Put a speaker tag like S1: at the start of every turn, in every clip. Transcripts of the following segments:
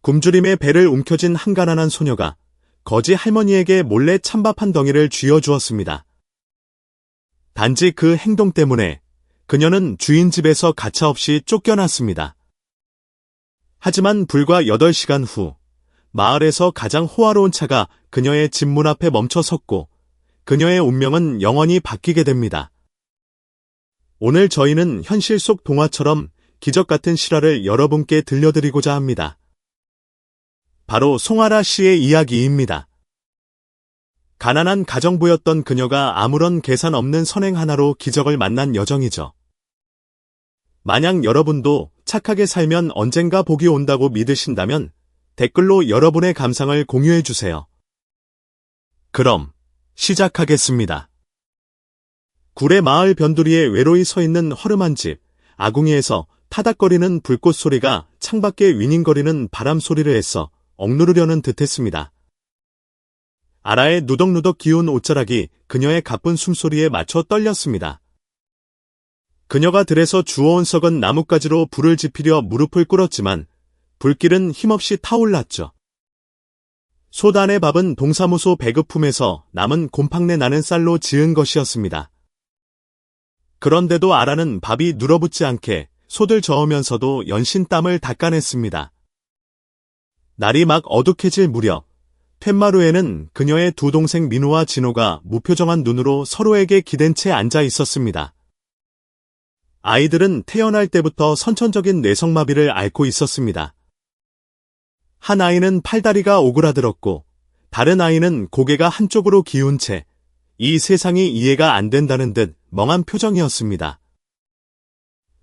S1: 굶주림에 배를 움켜쥔 한 가난한 소녀가 거지 할머니에게 몰래 찬밥 한 덩이를 쥐어주었습니다. 단지 그 행동 때문에 그녀는 주인 집에서 가차없이 쫓겨났습니다. 하지만 불과 8시간 후 마을에서 가장 호화로운 차가 그녀의 집 문 앞에 멈춰 섰고 그녀의 운명은 영원히 바뀌게 됩니다. 오늘 저희는 현실 속 동화처럼 기적 같은 실화를 여러분께 들려드리고자 합니다. 바로 송아라 씨의 이야기입니다. 가난한 가정부였던 그녀가 아무런 계산 없는 선행 하나로 기적을 만난 여정이죠. 만약 여러분도 착하게 살면 언젠가 복이 온다고 믿으신다면 댓글로 여러분의 감상을 공유해주세요. 그럼 시작하겠습니다. 구례 마을 변두리에 외로이 서 있는 허름한 집, 아궁이에서 타닥거리는 불꽃 소리가 창밖에 위닝거리는 바람 소리를 애써 억누르려는 듯했습니다. 아라의 누덕누덕 기운 옷자락이 그녀의 가쁜 숨소리에 맞춰 떨렸습니다. 그녀가 들에서 주워온 썩은 나뭇가지로 불을 지피려 무릎을 꿇었지만 불길은 힘없이 타올랐죠. 소단의 밥은 동사무소 배급품에서 남은 곰팡내 나는 쌀로 지은 것이었습니다. 그런데도 아라는 밥이 눌어붙지 않게 솥을 저으면서도 연신 땀을 닦아냈습니다. 날이 막 어둑해질 무렵 툇마루에는 그녀의 두 동생 민우와 진호가 무표정한 눈으로 서로에게 기댄 채 앉아 있었습니다. 아이들은 태어날 때부터 선천적인 뇌성마비를 앓고 있었습니다. 한 아이는 팔다리가 오그라들었고 다른 아이는 고개가 한쪽으로 기운 채 이 세상이 이해가 안 된다는 듯 멍한 표정이었습니다.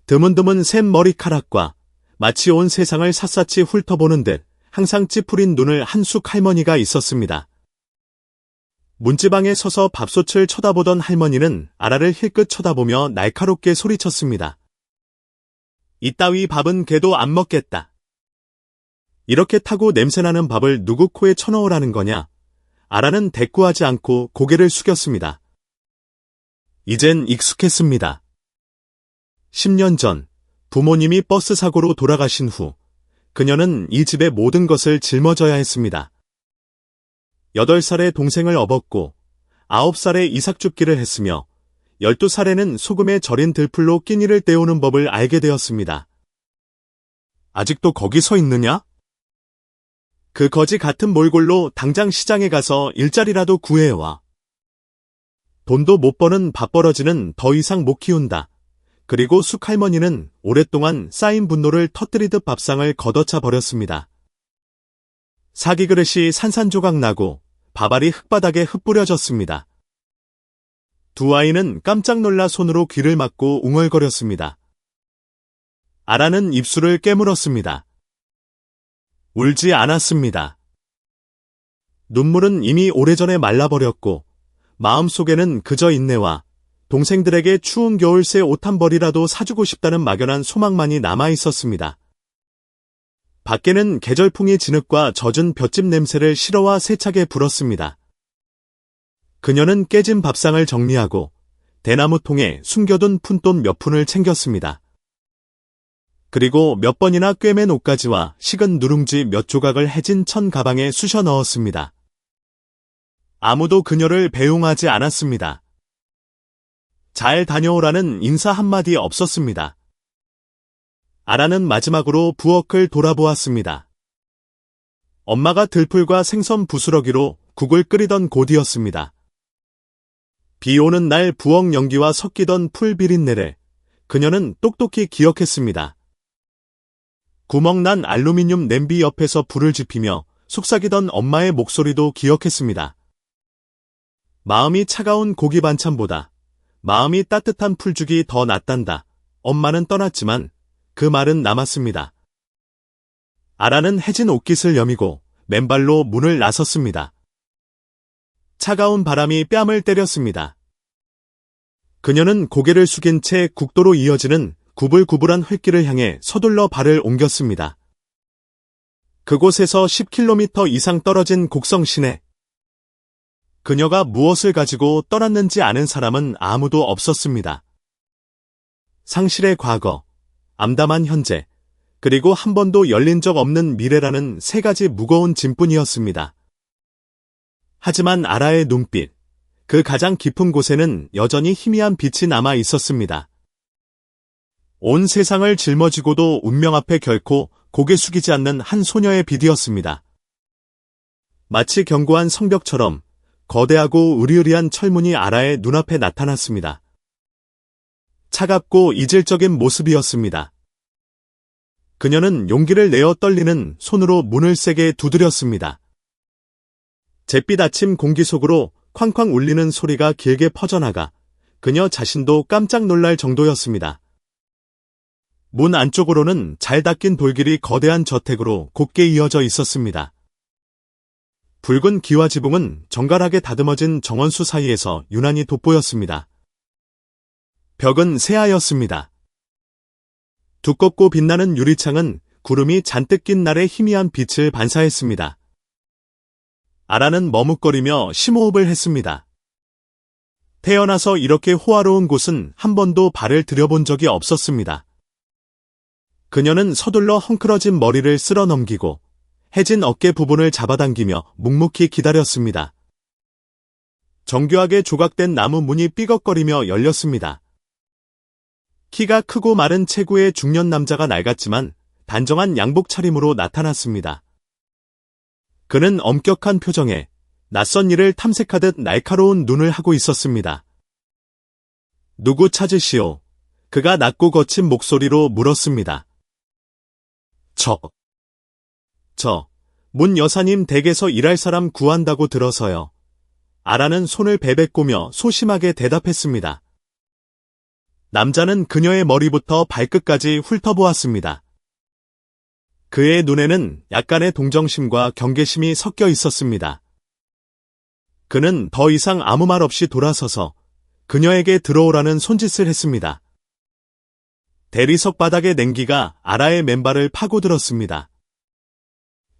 S1: 드문드문 샘 머리카락과 마치 온 세상을 샅샅이 훑어보는 듯 항상 찌푸린 눈을 한 숙 할머니가 있었습니다. 문지방에 서서 밥솥을 쳐다보던 할머니는 아라를 힐끗 쳐다보며 날카롭게 소리쳤습니다. 이따위 밥은 걔도 안 먹겠다. 이렇게 타고 냄새나는 밥을 누구 코에 쳐넣으라는 거냐? 아라는 대꾸하지 않고 고개를 숙였습니다. 이젠 익숙했습니다. 10년 전 부모님이 버스 사고로 돌아가신 후 그녀는 이 집의 모든 것을 짊어져야 했습니다. 8살에 동생을 업었고 9살에 이삭 줍기를 했으며 12살에는 소금에 절인 들풀로 끼니를 때우는 법을 알게 되었습니다. 아직도 거기 서 있느냐? 그 거지 같은 몰골로 당장 시장에 가서 일자리라도 구해와. 돈도 못 버는 밥버러지는 더 이상 못 키운다. 그리고 숙 할머니는 오랫동안 쌓인 분노를 터뜨리듯 밥상을 걷어차 버렸습니다. 사기 그릇이 산산조각 나고 밥알이 흙바닥에 흩뿌려졌습니다. 두 아이는 깜짝 놀라 손으로 귀를 막고 웅얼거렸습니다. 아라는 입술을 깨물었습니다. 울지 않았습니다. 눈물은 이미 오래전에 말라버렸고 마음속에는 그저 인내와 동생들에게 추운 겨울 새 옷 한 벌이라도 사주고 싶다는 막연한 소망만이 남아있었습니다. 밖에는 계절풍이 진흙과 젖은 볏짚 냄새를 실어와 세차게 불었습니다. 그녀는 깨진 밥상을 정리하고 대나무통에 숨겨둔 푼돈 몇 푼을 챙겼습니다. 그리고 몇 번이나 꿰맨 옷가지와 식은 누룽지 몇 조각을 해진 천 가방에 쑤셔 넣었습니다. 아무도 그녀를 배웅하지 않았습니다. 잘 다녀오라는 인사 한마디 없었습니다. 아라는 마지막으로 부엌을 돌아보았습니다. 엄마가 들풀과 생선 부스러기로 국을 끓이던 곳이었습니다. 비 오는 날 부엌 연기와 섞이던 풀 비린내를 그녀는 똑똑히 기억했습니다. 구멍난 알루미늄 냄비 옆에서 불을 지피며 속삭이던 엄마의 목소리도 기억했습니다. 마음이 차가운 고기 반찬보다 마음이 따뜻한 풀죽이 더 낫단다. 엄마는 떠났지만 그 말은 남았습니다. 아라는 해진 옷깃을 여미고 맨발로 문을 나섰습니다. 차가운 바람이 뺨을 때렸습니다. 그녀는 고개를 숙인 채 국도로 이어지는 구불구불한 흙길을 향해 서둘러 발을 옮겼습니다. 그곳에서 10km 이상 떨어진 곡성 시내. 그녀가 무엇을 가지고 떠났는지 아는 사람은 아무도 없었습니다. 상실의 과거, 암담한 현재, 그리고 한 번도 열린 적 없는 미래라는 세 가지 무거운 짐뿐이었습니다. 하지만 아라의 눈빛, 그 가장 깊은 곳에는 여전히 희미한 빛이 남아 있었습니다. 온 세상을 짊어지고도 운명 앞에 결코 고개 숙이지 않는 한 소녀의 빛이었습니다. 마치 견고한 성벽처럼 거대하고 으리으리한 철문이 아라의 눈앞에 나타났습니다. 차갑고 이질적인 모습이었습니다. 그녀는 용기를 내어 떨리는 손으로 문을 세게 두드렸습니다. 잿빛 아침 공기 속으로 쾅쾅 울리는 소리가 길게 퍼져나가 그녀 자신도 깜짝 놀랄 정도였습니다. 문 안쪽으로는 잘 닦인 돌길이 거대한 저택으로 곱게 이어져 있었습니다. 붉은 기와 지붕은 정갈하게 다듬어진 정원수 사이에서 유난히 돋보였습니다. 벽은 새하였습니다. 두껍고 빛나는 유리창은 구름이 잔뜩 낀 날의 희미한 빛을 반사했습니다. 아라는 머뭇거리며 심호흡을 했습니다. 태어나서 이렇게 호화로운 곳은 한 번도 발을 들여본 적이 없었습니다. 그녀는 서둘러 헝클어진 머리를 쓸어 넘기고 해진 어깨 부분을 잡아당기며 묵묵히 기다렸습니다. 정교하게 조각된 나무 문이 삐걱거리며 열렸습니다. 키가 크고 마른 체구의 중년 남자가 낡았지만 단정한 양복 차림으로 나타났습니다. 그는 엄격한 표정에 낯선 일을 탐색하듯 날카로운 눈을 하고 있었습니다. 누구 찾으시오? 그가 낮고 거친 목소리로 물었습니다. 문 여사님 댁에서 일할 사람 구한다고 들어서요. 아라는 손을 베베꼬며 소심하게 대답했습니다. 남자는 그녀의 머리부터 발끝까지 훑어보았습니다. 그의 눈에는 약간의 동정심과 경계심이 섞여 있었습니다. 그는 더 이상 아무 말 없이 돌아서서 그녀에게 들어오라는 손짓을 했습니다. 대리석 바닥의 냉기가 아라의 맨발을 파고들었습니다.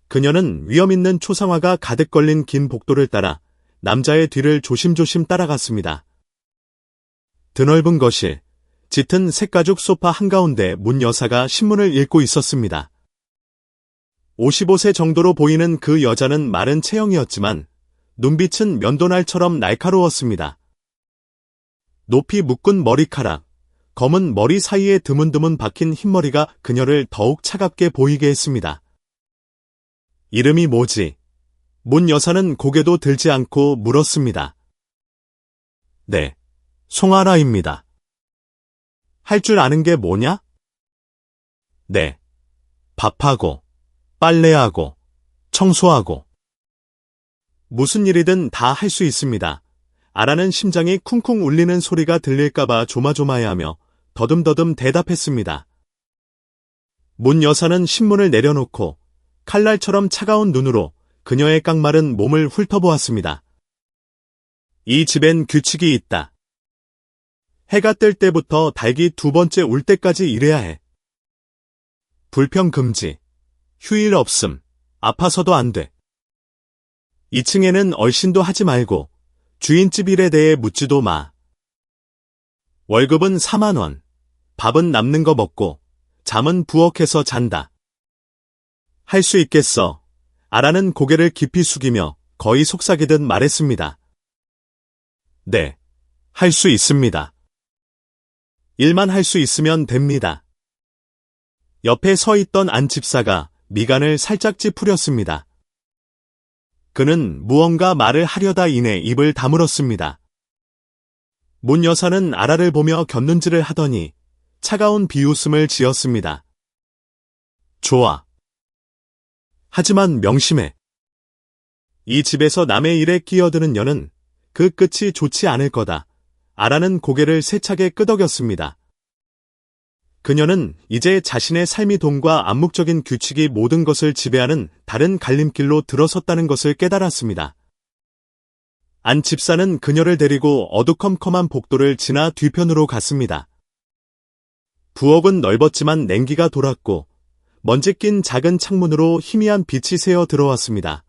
S1: 그녀는 위험 있는 초상화가 가득 걸린 긴 복도를 따라 남자의 뒤를 조심조심 따라갔습니다. 드넓은 거실, 짙은 색가죽 소파 한가운데 문 여사가 신문을 읽고 있었습니다. 55세 정도로 보이는 그 여자는 마른 체형이었지만 눈빛은 면도날처럼 날카로웠습니다. 높이 묶은 머리카락, 검은 머리 사이에 드문드문 박힌 흰머리가 그녀를 더욱 차갑게 보이게 했습니다. 이름이 뭐지? 문 여사는 고개도 들지 않고 물었습니다. 네, 송아라입니다. 할 줄 아는 게 뭐냐? 네, 밥하고, 빨래하고, 청소하고. 무슨 일이든 다 할 수 있습니다. 아라는 심장이 쿵쿵 울리는 소리가 들릴까봐 조마조마해하며 더듬더듬 대답했습니다. 문 여사는 신문을 내려놓고 칼날처럼 차가운 눈으로 그녀의 깡마른 몸을 훑어보았습니다. 이 집엔 규칙이 있다. 해가 뜰 때부터 닭이 두 번째 울 때까지 일해야 해. 불평 금지, 휴일 없음, 아파서도 안 돼. 2층에는 얼씬도 하지 말고 주인집 일에 대해 묻지도 마. 월급은 4만 원, 밥은 남는 거 먹고 잠은 부엌에서 잔다. 할 수 있겠어. 아라는 고개를 깊이 숙이며 거의 속삭이듯 말했습니다. 네, 할 수 있습니다. 일만 할 수 있으면 됩니다. 옆에 서 있던 안 집사가 미간을 살짝 찌푸렸습니다. 그는 무언가 말을 하려다 이내 입을 다물었습니다. 문 여사는 아라를 보며 곁눈질을 하더니 차가운 비웃음을 지었습니다. 좋아. 하지만 명심해. 이 집에서 남의 일에 끼어드는 여는 그 끝이 좋지 않을 거다. 아라는 고개를 세차게 끄덕였습니다. 그녀는 이제 자신의 삶이 돈과 암묵적인 규칙이 모든 것을 지배하는 다른 갈림길로 들어섰다는 것을 깨달았습니다. 안 집사는 그녀를 데리고 어두컴컴한 복도를 지나 뒤편으로 갔습니다. 부엌은 넓었지만 냉기가 돌았고 먼지 낀 작은 창문으로 희미한 빛이 새어 들어왔습니다.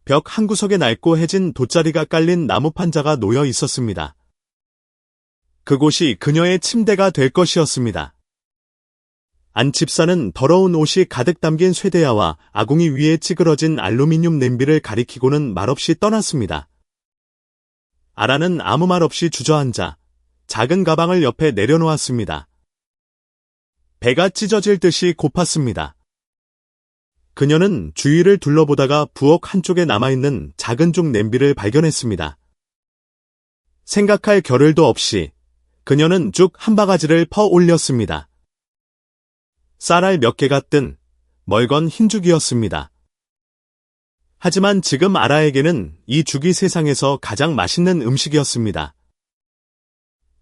S1: 벽 한구석에 낡고 해진 돗자리가 깔린 나무 판자가 놓여 있었습니다. 그곳이 그녀의 침대가 될 것이었습니다. 안 집사는 더러운 옷이 가득 담긴 쇠대야와 아궁이 위에 찌그러진 알루미늄 냄비를 가리키고는 말없이 떠났습니다. 아라는 아무 말 없이 주저앉아 작은 가방을 옆에 내려놓았습니다. 배가 찢어질 듯이 고팠습니다. 그녀는 주위를 둘러보다가 부엌 한쪽에 남아있는 작은 중 냄비를 발견했습니다. 생각할 겨를도 없이 그녀는 죽 한 바가지를 퍼 올렸습니다. 쌀알 몇 개가 뜬 멀건 흰죽이었습니다. 하지만 지금 아라에게는 이 죽이 세상에서 가장 맛있는 음식이었습니다.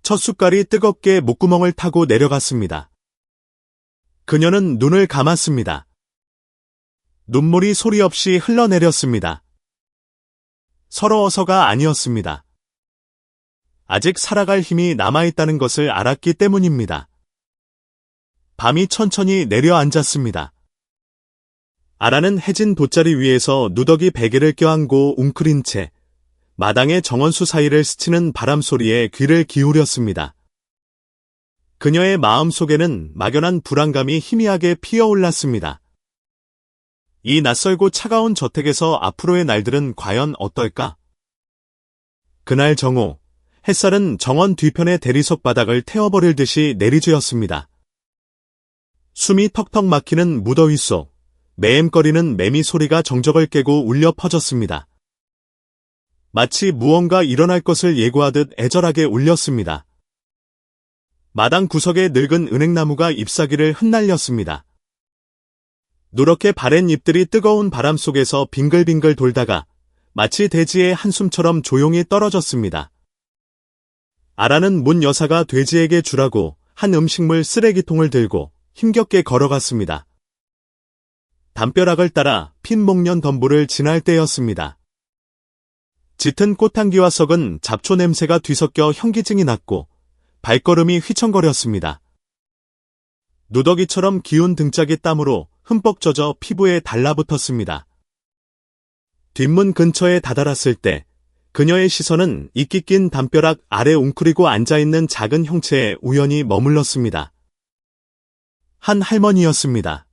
S1: 첫 숟갈이 뜨겁게 목구멍을 타고 내려갔습니다. 그녀는 눈을 감았습니다. 눈물이 소리 없이 흘러내렸습니다. 서러워서가 아니었습니다. 아직 살아갈 힘이 남아있다는 것을 알았기 때문입니다. 밤이 천천히 내려앉았습니다. 아라는 해진 돗자리 위에서 누더기 베개를 껴안고 웅크린 채 마당의 정원수 사이를 스치는 바람소리에 귀를 기울였습니다. 그녀의 마음속에는 막연한 불안감이 희미하게 피어올랐습니다. 이 낯설고 차가운 저택에서 앞으로의 날들은 과연 어떨까? 그날 정오, 햇살은 정원 뒤편의 대리석 바닥을 태워버릴 듯이 내리쬐었습니다. 숨이 턱턱 막히는 무더위 속 매엠거리는 매미 소리가 정적을 깨고 울려 퍼졌습니다. 마치 무언가 일어날 것을 예고하듯 애절하게 울렸습니다. 마당 구석에 늙은 은행나무가 잎사귀를 흩날렸습니다. 누렇게 바랜 잎들이 뜨거운 바람 속에서 빙글빙글 돌다가 마치 돼지의 한숨처럼 조용히 떨어졌습니다. 아라는 문 여사가 돼지에게 주라고 한 음식물 쓰레기통을 들고 힘겹게 걸어갔습니다. 담벼락을 따라 핀 목련 덤불을 지날 때였습니다. 짙은 꽃향기와 썩은 잡초 냄새가 뒤섞여 현기증이 났고 발걸음이 휘청거렸습니다. 누더기처럼 기운 등짝이 땀으로 흠뻑 젖어 피부에 달라붙었습니다. 뒷문 근처에 다다랐을 때 그녀의 시선은 이끼 낀 담벼락 아래 웅크리고 앉아있는 작은 형체에 우연히 머물렀습니다. 한 할머니였습니다.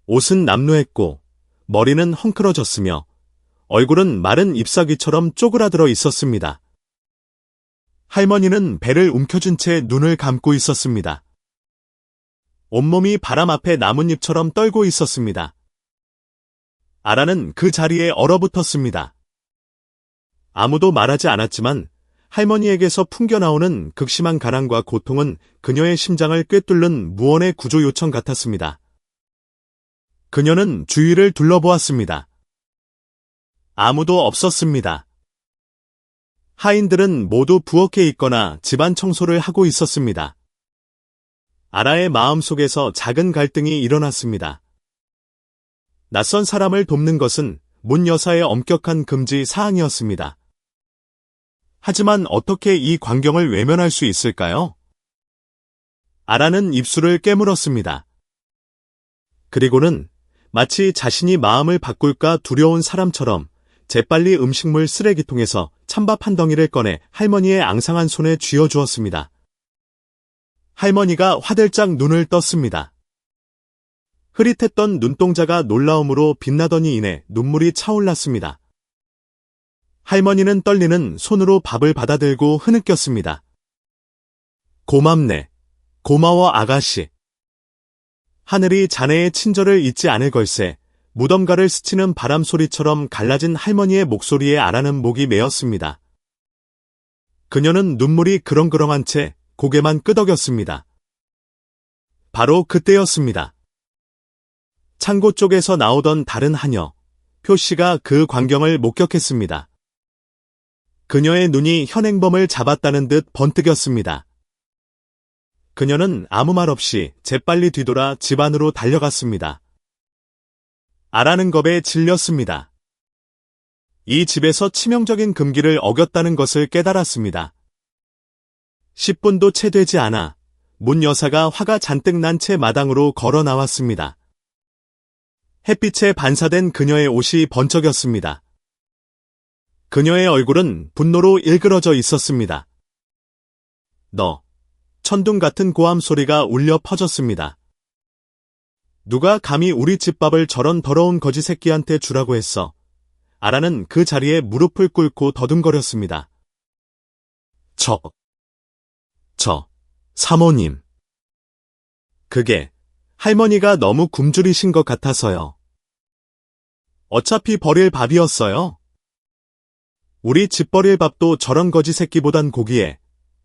S1: 옷은 남루했고 머리는 헝클어졌으며 얼굴은 마른 잎사귀처럼 쪼그라들어 있었습니다. 할머니는 배를 움켜쥔 채 눈을 감고 있었습니다. 온몸이 바람 앞에 나뭇잎처럼 떨고 있었습니다. 아라는 그 자리에 얼어붙었습니다. 아무도 말하지 않았지만 할머니에게서 풍겨나오는 극심한 가랑과 고통은 그녀의 심장을 꿰뚫는 무언의 구조 요청 같았습니다. 그녀는 주위를 둘러보았습니다. 아무도 없었습니다. 하인들은 모두 부엌에 있거나 집안 청소를 하고 있었습니다. 아라의 마음속에서 작은 갈등이 일어났습니다. 낯선 사람을 돕는 것은 문 여사의 엄격한 금지 사항이었습니다. 하지만 어떻게 이 광경을 외면할 수 있을까요? 아라는 입술을 깨물었습니다. 그리고는 마치 자신이 마음을 바꿀까 두려운 사람처럼 재빨리 음식물 쓰레기통에서 찬밥 한 덩이를 꺼내 할머니의 앙상한 손에 쥐어주었습니다. 할머니가 화들짝 눈을 떴습니다. 흐릿했던 눈동자가 놀라움으로 빛나더니 이내 눈물이 차올랐습니다. 할머니는 떨리는 손으로 밥을 받아들고 흐느꼈습니다. 고맙네. 고마워 아가씨. 하늘이 자네의 친절을 잊지 않을 걸세. 무덤가를 스치는 바람 소리처럼 갈라진 할머니의 목소리에 아라는 목이 메었습니다. 그녀는 눈물이 그렁그렁한 채 고개만 끄덕였습니다. 바로 그때였습니다. 창고 쪽에서 나오던 다른 하녀, 표씨가 그 광경을 목격했습니다. 그녀의 눈이 현행범을 잡았다는 듯 번뜩였습니다. 그녀는 아무 말 없이 재빨리 뒤돌아 집 안으로 달려갔습니다. 아라는 겁에 질렸습니다. 이 집에서 치명적인 금기를 어겼다는 것을 깨달았습니다. 10분도 채 되지 않아 문 여사가 화가 잔뜩 난 채 마당으로 걸어 나왔습니다. 햇빛에 반사된 그녀의 옷이 번쩍였습니다. 그녀의 얼굴은 분노로 일그러져 있었습니다. 너, 천둥 같은 고함 소리가 울려 퍼졌습니다. 누가 감히 우리 집밥을 저런 더러운 거지 새끼한테 주라고 했어. 아라는 그 자리에 무릎을 꿇고 더듬거렸습니다. 사모님. 그게 할머니가 너무 굶주리신 것 같아서요. 어차피 버릴 밥이었어요. 우리 집 버릴 밥도 저런 거지 새끼보단 고기에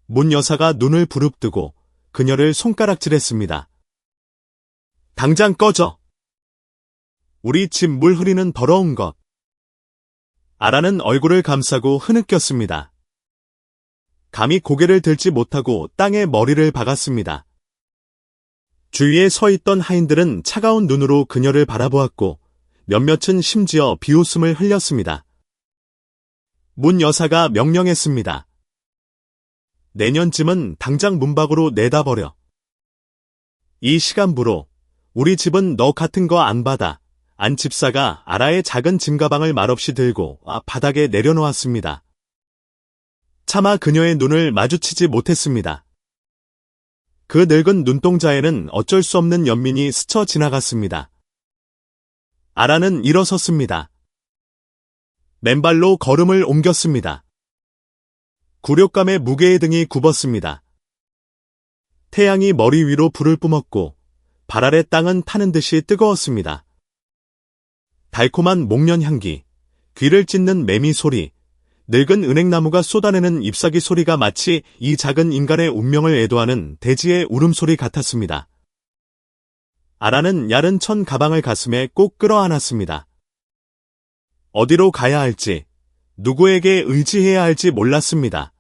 S1: 문 여사가 눈을 부릅뜨고 그녀를 손가락질했습니다. 당장 꺼져. 우리 집 물 흐리는 더러운 것. 아라는 얼굴을 감싸고 흐느꼈습니다. 감히 고개를 들지 못하고 땅에 머리를 박았습니다. 주위에 서 있던 하인들은 차가운 눈으로 그녀를 바라보았고 몇몇은 심지어 비웃음을 흘렸습니다. 문 여사가 명령했습니다. 내년쯤은 당장 문 밖으로 내다버려. 이 시간부로 우리 집은 너 같은 거 안 받아. 안 집사가 아라의 작은 짐가방을 말없이 들고 바닥에 내려놓았습니다. 차마 그녀의 눈을 마주치지 못했습니다. 그 늙은 눈동자에는 어쩔 수 없는 연민이 스쳐 지나갔습니다. 아라는 일어섰습니다. 맨발로 걸음을 옮겼습니다. 굴욕감에 무게의 등이 굽었습니다. 태양이 머리 위로 불을 뿜었고 발 아래 땅은 타는 듯이 뜨거웠습니다. 달콤한 목련 향기, 귀를 찢는 매미 소리, 늙은 은행나무가 쏟아내는 잎사귀 소리가 마치 이 작은 인간의 운명을 애도하는 대지의 울음소리 같았습니다. 아라는 야른 천 가방을 가슴에 꼭 끌어안았습니다. 어디로 가야 할지, 누구에게 의지해야 할지 몰랐습니다.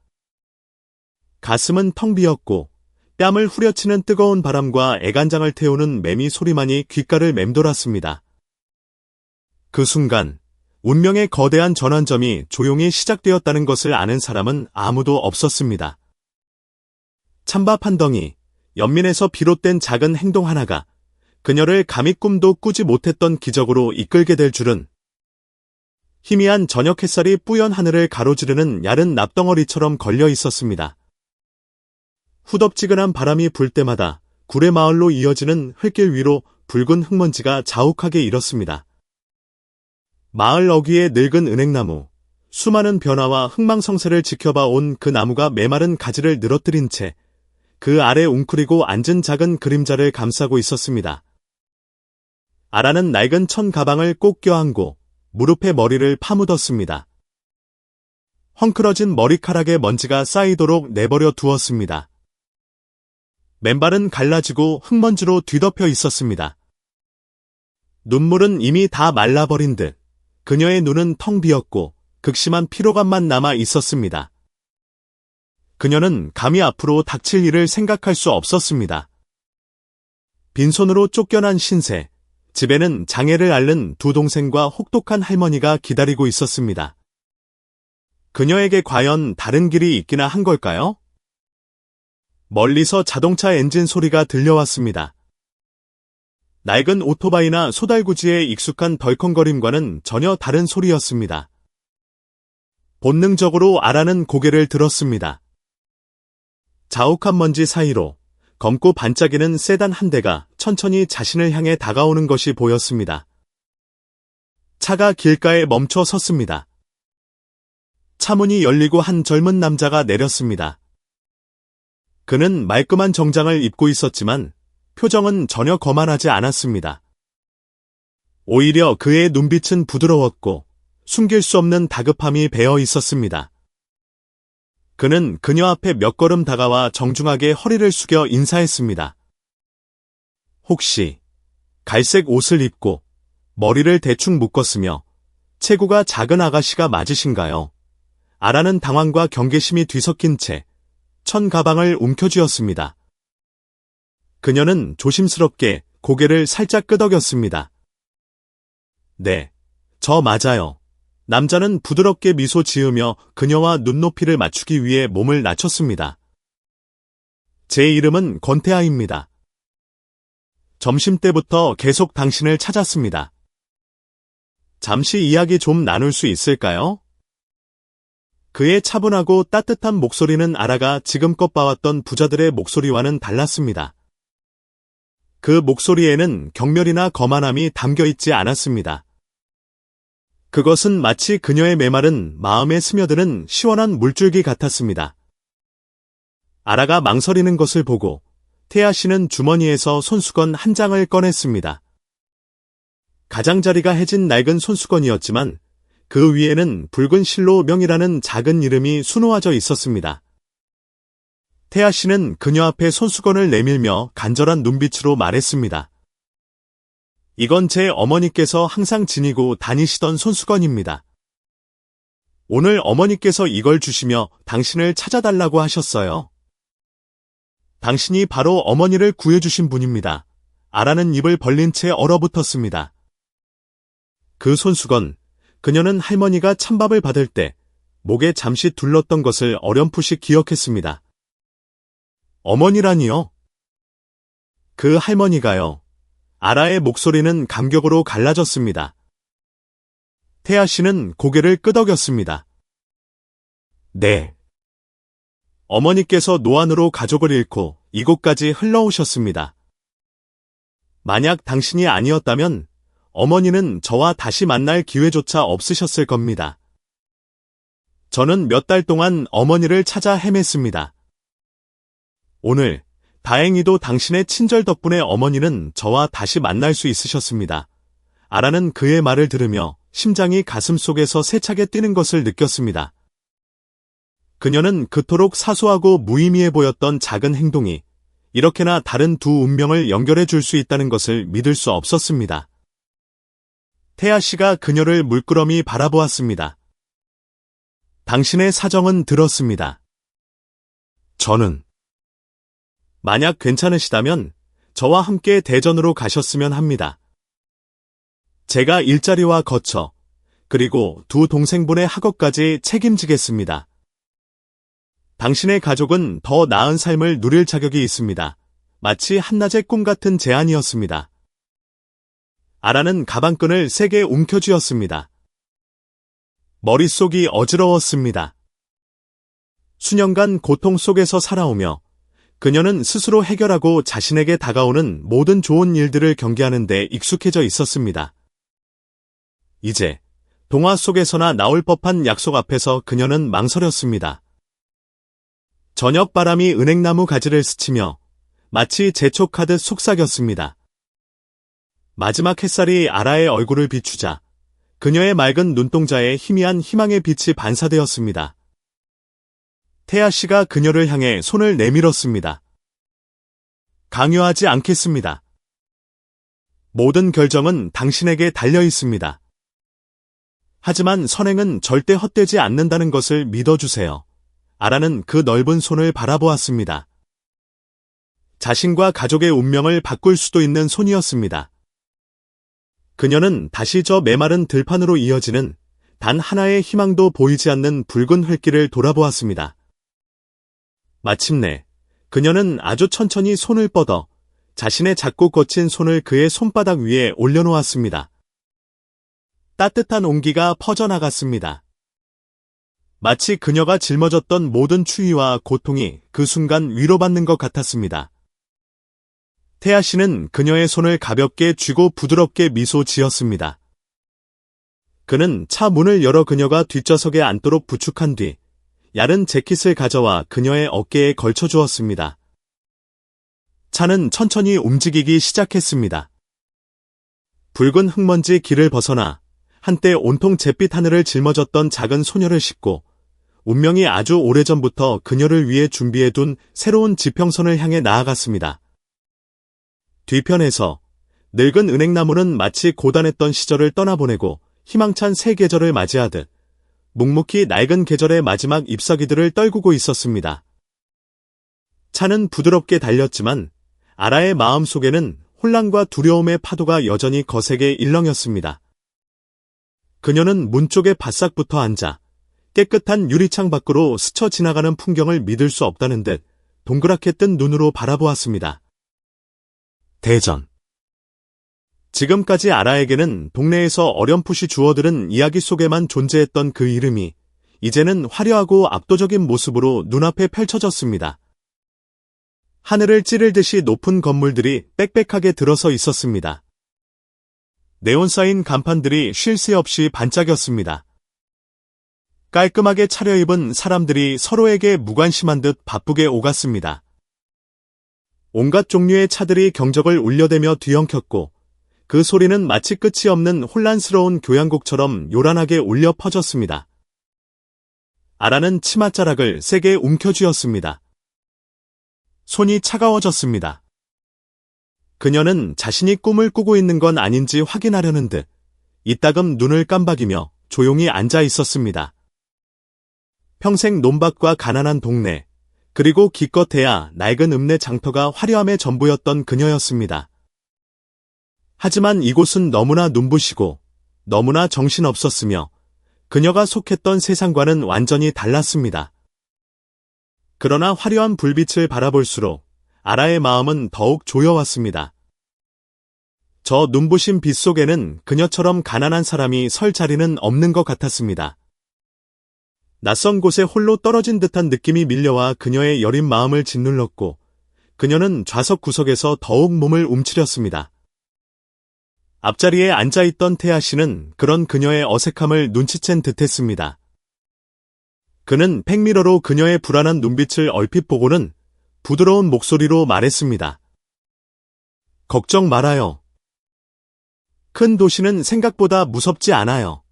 S1: 가슴은 텅 비었고 뺨을 후려치는 뜨거운 바람과 애간장을 태우는 매미 소리만이 귓가를 맴돌았습니다. 그 순간 운명의 거대한 전환점이 조용히 시작되었다는 것을 아는 사람은 아무도 없었습니다. 찬밥 한 덩이, 연민에서 비롯된 작은 행동 하나가 그녀를 감히 꿈도 꾸지 못했던 기적으로 이끌게 될 줄은 희미한 저녁 햇살이 뿌연 하늘을 가로지르는 야른 납덩어리처럼 걸려 있었습니다. 후덥지근한 바람이 불 때마다 구례마을로 이어지는 흙길 위로 붉은 흙먼지가 자욱하게 일었습니다. 마을 어귀의 늙은 은행나무, 수많은 변화와 흥망성쇠를 지켜봐 온 그 나무가 메마른 가지를 늘어뜨린 채 그 아래 웅크리고 앉은 작은 그림자를 감싸고 있었습니다. 아라는 낡은 천 가방을 꼭 껴안고 무릎에 머리를 파묻었습니다. 헝클어진 머리카락에 먼지가 쌓이도록 내버려 두었습니다. 맨발은 갈라지고 흙먼지로 뒤덮여 있었습니다. 눈물은 이미 다 말라버린 듯 그녀의 눈은 텅 비었고 극심한 피로감만 남아 있었습니다. 그녀는 감히 앞으로 닥칠 일을 생각할 수 없었습니다. 빈손으로 쫓겨난 신세, 집에는 장애를 앓는 두 동생과 혹독한 할머니가 기다리고 있었습니다. 그녀에게 과연 다른 길이 있기나 한 걸까요? 멀리서 자동차 엔진 소리가 들려왔습니다. 낡은 오토바이나 소달구지의 익숙한 덜컹거림과는 전혀 다른 소리였습니다. 본능적으로 아라는 고개를 들었습니다. 자욱한 먼지 사이로 검고 반짝이는 세단 한 대가 천천히 자신을 향해 다가오는 것이 보였습니다. 차가 길가에 멈춰 섰습니다. 차문이 열리고 한 젊은 남자가 내렸습니다. 그는 말끔한 정장을 입고 있었지만 표정은 전혀 거만하지 않았습니다. 오히려 그의 눈빛은 부드러웠고 숨길 수 없는 다급함이 배어 있었습니다. 그는 그녀 앞에 몇 걸음 다가와 정중하게 허리를 숙여 인사했습니다. 혹시 갈색 옷을 입고 머리를 대충 묶었으며 체구가 작은 아가씨가 맞으신가요? 아라는 당황과 경계심이 뒤섞인 채 천 가방을 움켜쥐었습니다. 그녀는 조심스럽게 고개를 살짝 끄덕였습니다. 네, 저 맞아요. 남자는 부드럽게 미소 지으며 그녀와 눈높이를 맞추기 위해 몸을 낮췄습니다. 제 이름은 권태아입니다. 점심때부터 계속 당신을 찾았습니다. 잠시 이야기 좀 나눌 수 있을까요? 그의 차분하고 따뜻한 목소리는 아라가 지금껏 봐왔던 부자들의 목소리와는 달랐습니다. 그 목소리에는 경멸이나 거만함이 담겨 있지 않았습니다. 그것은 마치 그녀의 메마른 마음에 스며드는 시원한 물줄기 같았습니다. 아라가 망설이는 것을 보고 태아 씨는 주머니에서 손수건 한 장을 꺼냈습니다. 가장자리가 해진 낡은 손수건이었지만 그 위에는 붉은 실로 명이라는 작은 이름이 수놓아져 있었습니다. 태아 씨는 그녀 앞에 손수건을 내밀며 간절한 눈빛으로 말했습니다. 이건 제 어머니께서 항상 지니고 다니시던 손수건입니다. 오늘 어머니께서 이걸 주시며 당신을 찾아달라고 하셨어요. 당신이 바로 어머니를 구해주신 분입니다. 아라는 입을 벌린 채 얼어붙었습니다. 그 손수건, 그녀는 할머니가 찬밥을 받을 때 목에 잠시 둘렀던 것을 어렴풋이 기억했습니다. 어머니라니요? 그 할머니가요. 아라의 목소리는 감격으로 갈라졌습니다. 태아 씨는 고개를 끄덕였습니다. 네. 어머니께서 노안으로 가족을 잃고 이곳까지 흘러오셨습니다. 만약 당신이 아니었다면 어머니는 저와 다시 만날 기회조차 없으셨을 겁니다. 저는 몇 달 동안 어머니를 찾아 헤맸습니다. 오늘 다행히도 당신의 친절 덕분에 어머니는 저와 다시 만날 수 있으셨습니다. 아라는 그의 말을 들으며 심장이 가슴속에서 세차게 뛰는 것을 느꼈습니다. 그녀는 그토록 사소하고 무의미해 보였던 작은 행동이 이렇게나 다른 두 운명을 연결해 줄 수 있다는 것을 믿을 수 없었습니다. 태아 씨가 그녀를 물끄러미 바라보았습니다. 당신의 사정은 들었습니다. 저는 만약 괜찮으시다면 저와 함께 대전으로 가셨으면 합니다. 제가 일자리와 거처, 그리고 두 동생분의 학업까지 책임지겠습니다. 당신의 가족은 더 나은 삶을 누릴 자격이 있습니다. 마치 한낮의 꿈 같은 제안이었습니다. 아라는 가방끈을 세게 움켜쥐었습니다. 머릿속이 어지러웠습니다. 수년간 고통 속에서 살아오며 그녀는 스스로 해결하고 자신에게 다가오는 모든 좋은 일들을 경계하는 데 익숙해져 있었습니다. 이제 동화 속에서나 나올 법한 약속 앞에서 그녀는 망설였습니다. 저녁 바람이 은행나무 가지를 스치며 마치 재촉하듯 속삭였습니다. 마지막 햇살이 아라의 얼굴을 비추자 그녀의 맑은 눈동자에 희미한 희망의 빛이 반사되었습니다. 태아 씨가 그녀를 향해 손을 내밀었습니다. 강요하지 않겠습니다. 모든 결정은 당신에게 달려 있습니다. 하지만 선행은 절대 헛되지 않는다는 것을 믿어주세요. 아라는 그 넓은 손을 바라보았습니다. 자신과 가족의 운명을 바꿀 수도 있는 손이었습니다. 그녀는 다시 저 메마른 들판으로 이어지는 단 하나의 희망도 보이지 않는 붉은 흙길을 돌아보았습니다. 마침내 그녀는 아주 천천히 손을 뻗어 자신의 작고 거친 손을 그의 손바닥 위에 올려놓았습니다. 따뜻한 온기가 퍼져나갔습니다. 마치 그녀가 짊어졌던 모든 추위와 고통이 그 순간 위로받는 것 같았습니다. 태아 씨는 그녀의 손을 가볍게 쥐고 부드럽게 미소 지었습니다. 그는 차 문을 열어 그녀가 뒷좌석에 앉도록 부축한 뒤 얇은 재킷을 가져와 그녀의 어깨에 걸쳐주었습니다. 차는 천천히 움직이기 시작했습니다. 붉은 흙먼지 길을 벗어나 한때 온통 잿빛 하늘을 짊어졌던 작은 소녀를 싣고 운명이 아주 오래전부터 그녀를 위해 준비해둔 새로운 지평선을 향해 나아갔습니다. 뒤편에서 늙은 은행나무는 마치 고단했던 시절을 떠나보내고 희망찬 새 계절을 맞이하듯 묵묵히 낡은 계절의 마지막 잎사귀들을 떨구고 있었습니다. 차는 부드럽게 달렸지만 아라의 마음속에는 혼란과 두려움의 파도가 여전히 거세게 일렁였습니다. 그녀는 문 쪽에 바싹 붙어 앉아 깨끗한 유리창 밖으로 스쳐 지나가는 풍경을 믿을 수 없다는 듯 동그랗게 뜬 눈으로 바라보았습니다. 대전. 지금까지 아라에게는 동네에서 어렴풋이 주워들은 이야기 속에만 존재했던 그 이름이 이제는 화려하고 압도적인 모습으로 눈앞에 펼쳐졌습니다. 하늘을 찌를 듯이 높은 건물들이 빽빽하게 들어서 있었습니다. 네온사인 간판들이 쉴 새 없이 반짝였습니다. 깔끔하게 차려입은 사람들이 서로에게 무관심한 듯 바쁘게 오갔습니다. 온갖 종류의 차들이 경적을 울려대며 뒤엉켰고 그 소리는 마치 끝이 없는 혼란스러운 교향곡처럼 요란하게 울려 퍼졌습니다. 아라는 치맛자락을 세게 움켜쥐었습니다. 손이 차가워졌습니다. 그녀는 자신이 꿈을 꾸고 있는 건 아닌지 확인하려는 듯 이따금 눈을 깜박이며 조용히 앉아 있었습니다. 평생 논밭과 가난한 동네, 그리고 기껏해야 낡은 읍내 장터가 화려함의 전부였던 그녀였습니다. 하지만 이곳은 너무나 눈부시고 너무나 정신없었으며 그녀가 속했던 세상과는 완전히 달랐습니다. 그러나 화려한 불빛을 바라볼수록 아라의 마음은 더욱 조여왔습니다. 저 눈부신 빛 속에는 그녀처럼 가난한 사람이 설 자리는 없는 것 같았습니다. 낯선 곳에 홀로 떨어진 듯한 느낌이 밀려와 그녀의 여린 마음을 짓눌렀고 그녀는 좌석 구석에서 더욱 몸을 움츠렸습니다. 앞자리에 앉아있던 태아 씨는 그런 그녀의 어색함을 눈치챈 듯했습니다. 그는 백미러로 그녀의 불안한 눈빛을 얼핏 보고는 부드러운 목소리로 말했습니다. 걱정 말아요. 큰 도시는 생각보다 무섭지 않아요.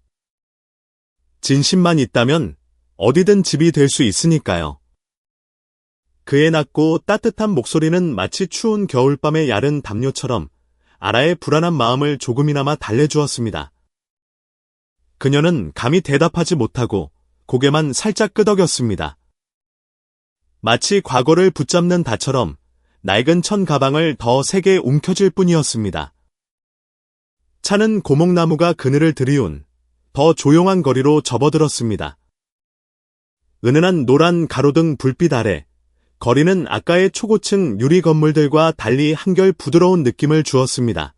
S1: 진심만 있다면 어디든 집이 될 수 있으니까요. 그의 낮고 따뜻한 목소리는 마치 추운 겨울밤의 야른 담요처럼 아라의 불안한 마음을 조금이나마 달래주었습니다. 그녀는 감히 대답하지 못하고 고개만 살짝 끄덕였습니다. 마치 과거를 붙잡는 닷처럼 낡은 천 가방을 더 세게 움켜쥘 뿐이었습니다. 차는 고목나무가 그늘을 들이운 더 조용한 거리로 접어들었습니다. 은은한 노란 가로등 불빛 아래 거리는 아까의 초고층 유리 건물들과 달리 한결 부드러운 느낌을 주었습니다.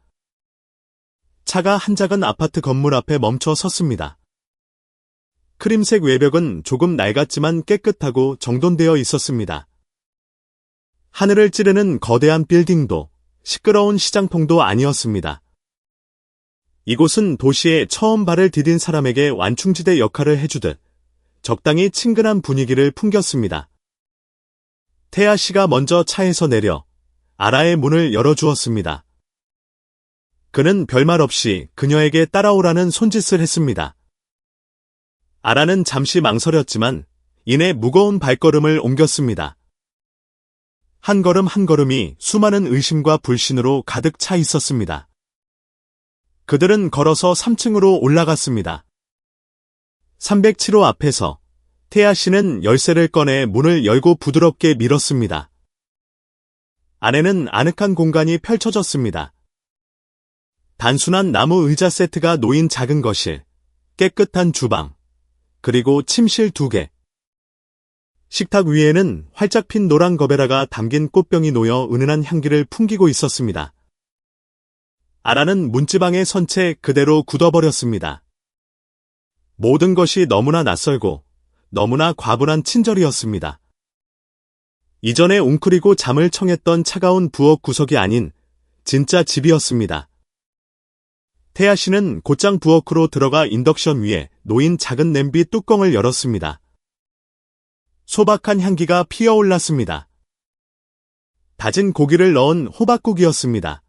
S1: 차가 한 작은 아파트 건물 앞에 멈춰 섰습니다. 크림색 외벽은 조금 낡았지만 깨끗하고 정돈되어 있었습니다. 하늘을 찌르는 거대한 빌딩도 시끄러운 시장통도 아니었습니다. 이곳은 도시에 처음 발을 디딘 사람에게 완충지대 역할을 해주듯 적당히 친근한 분위기를 풍겼습니다. 태아 씨가 먼저 차에서 내려 아라의 문을 열어주었습니다. 그는 별말 없이 그녀에게 따라오라는 손짓을 했습니다. 아라는 잠시 망설였지만 이내 무거운 발걸음을 옮겼습니다. 한 걸음 한 걸음이 수많은 의심과 불신으로 가득 차 있었습니다. 그들은 걸어서 3층으로 올라갔습니다. 307호 앞에서 태아 씨는 열쇠를 꺼내 문을 열고 부드럽게 밀었습니다. 안에는 아늑한 공간이 펼쳐졌습니다. 단순한 나무 의자 세트가 놓인 작은 거실, 깨끗한 주방, 그리고 침실 2개. 식탁 위에는 활짝 핀 노란 거베라가 담긴 꽃병이 놓여 은은한 향기를 풍기고 있었습니다. 아라는 문지방에 선 채 그대로 굳어버렸습니다. 모든 것이 너무나 낯설고 너무나 과분한 친절이었습니다. 이전에 웅크리고 잠을 청했던 차가운 부엌 구석이 아닌 진짜 집이었습니다. 태아 씨는 곧장 부엌으로 들어가 인덕션 위에 놓인 작은 냄비 뚜껑을 열었습니다. 소박한 향기가 피어올랐습니다. 다진 고기를 넣은 호박국이었습니다.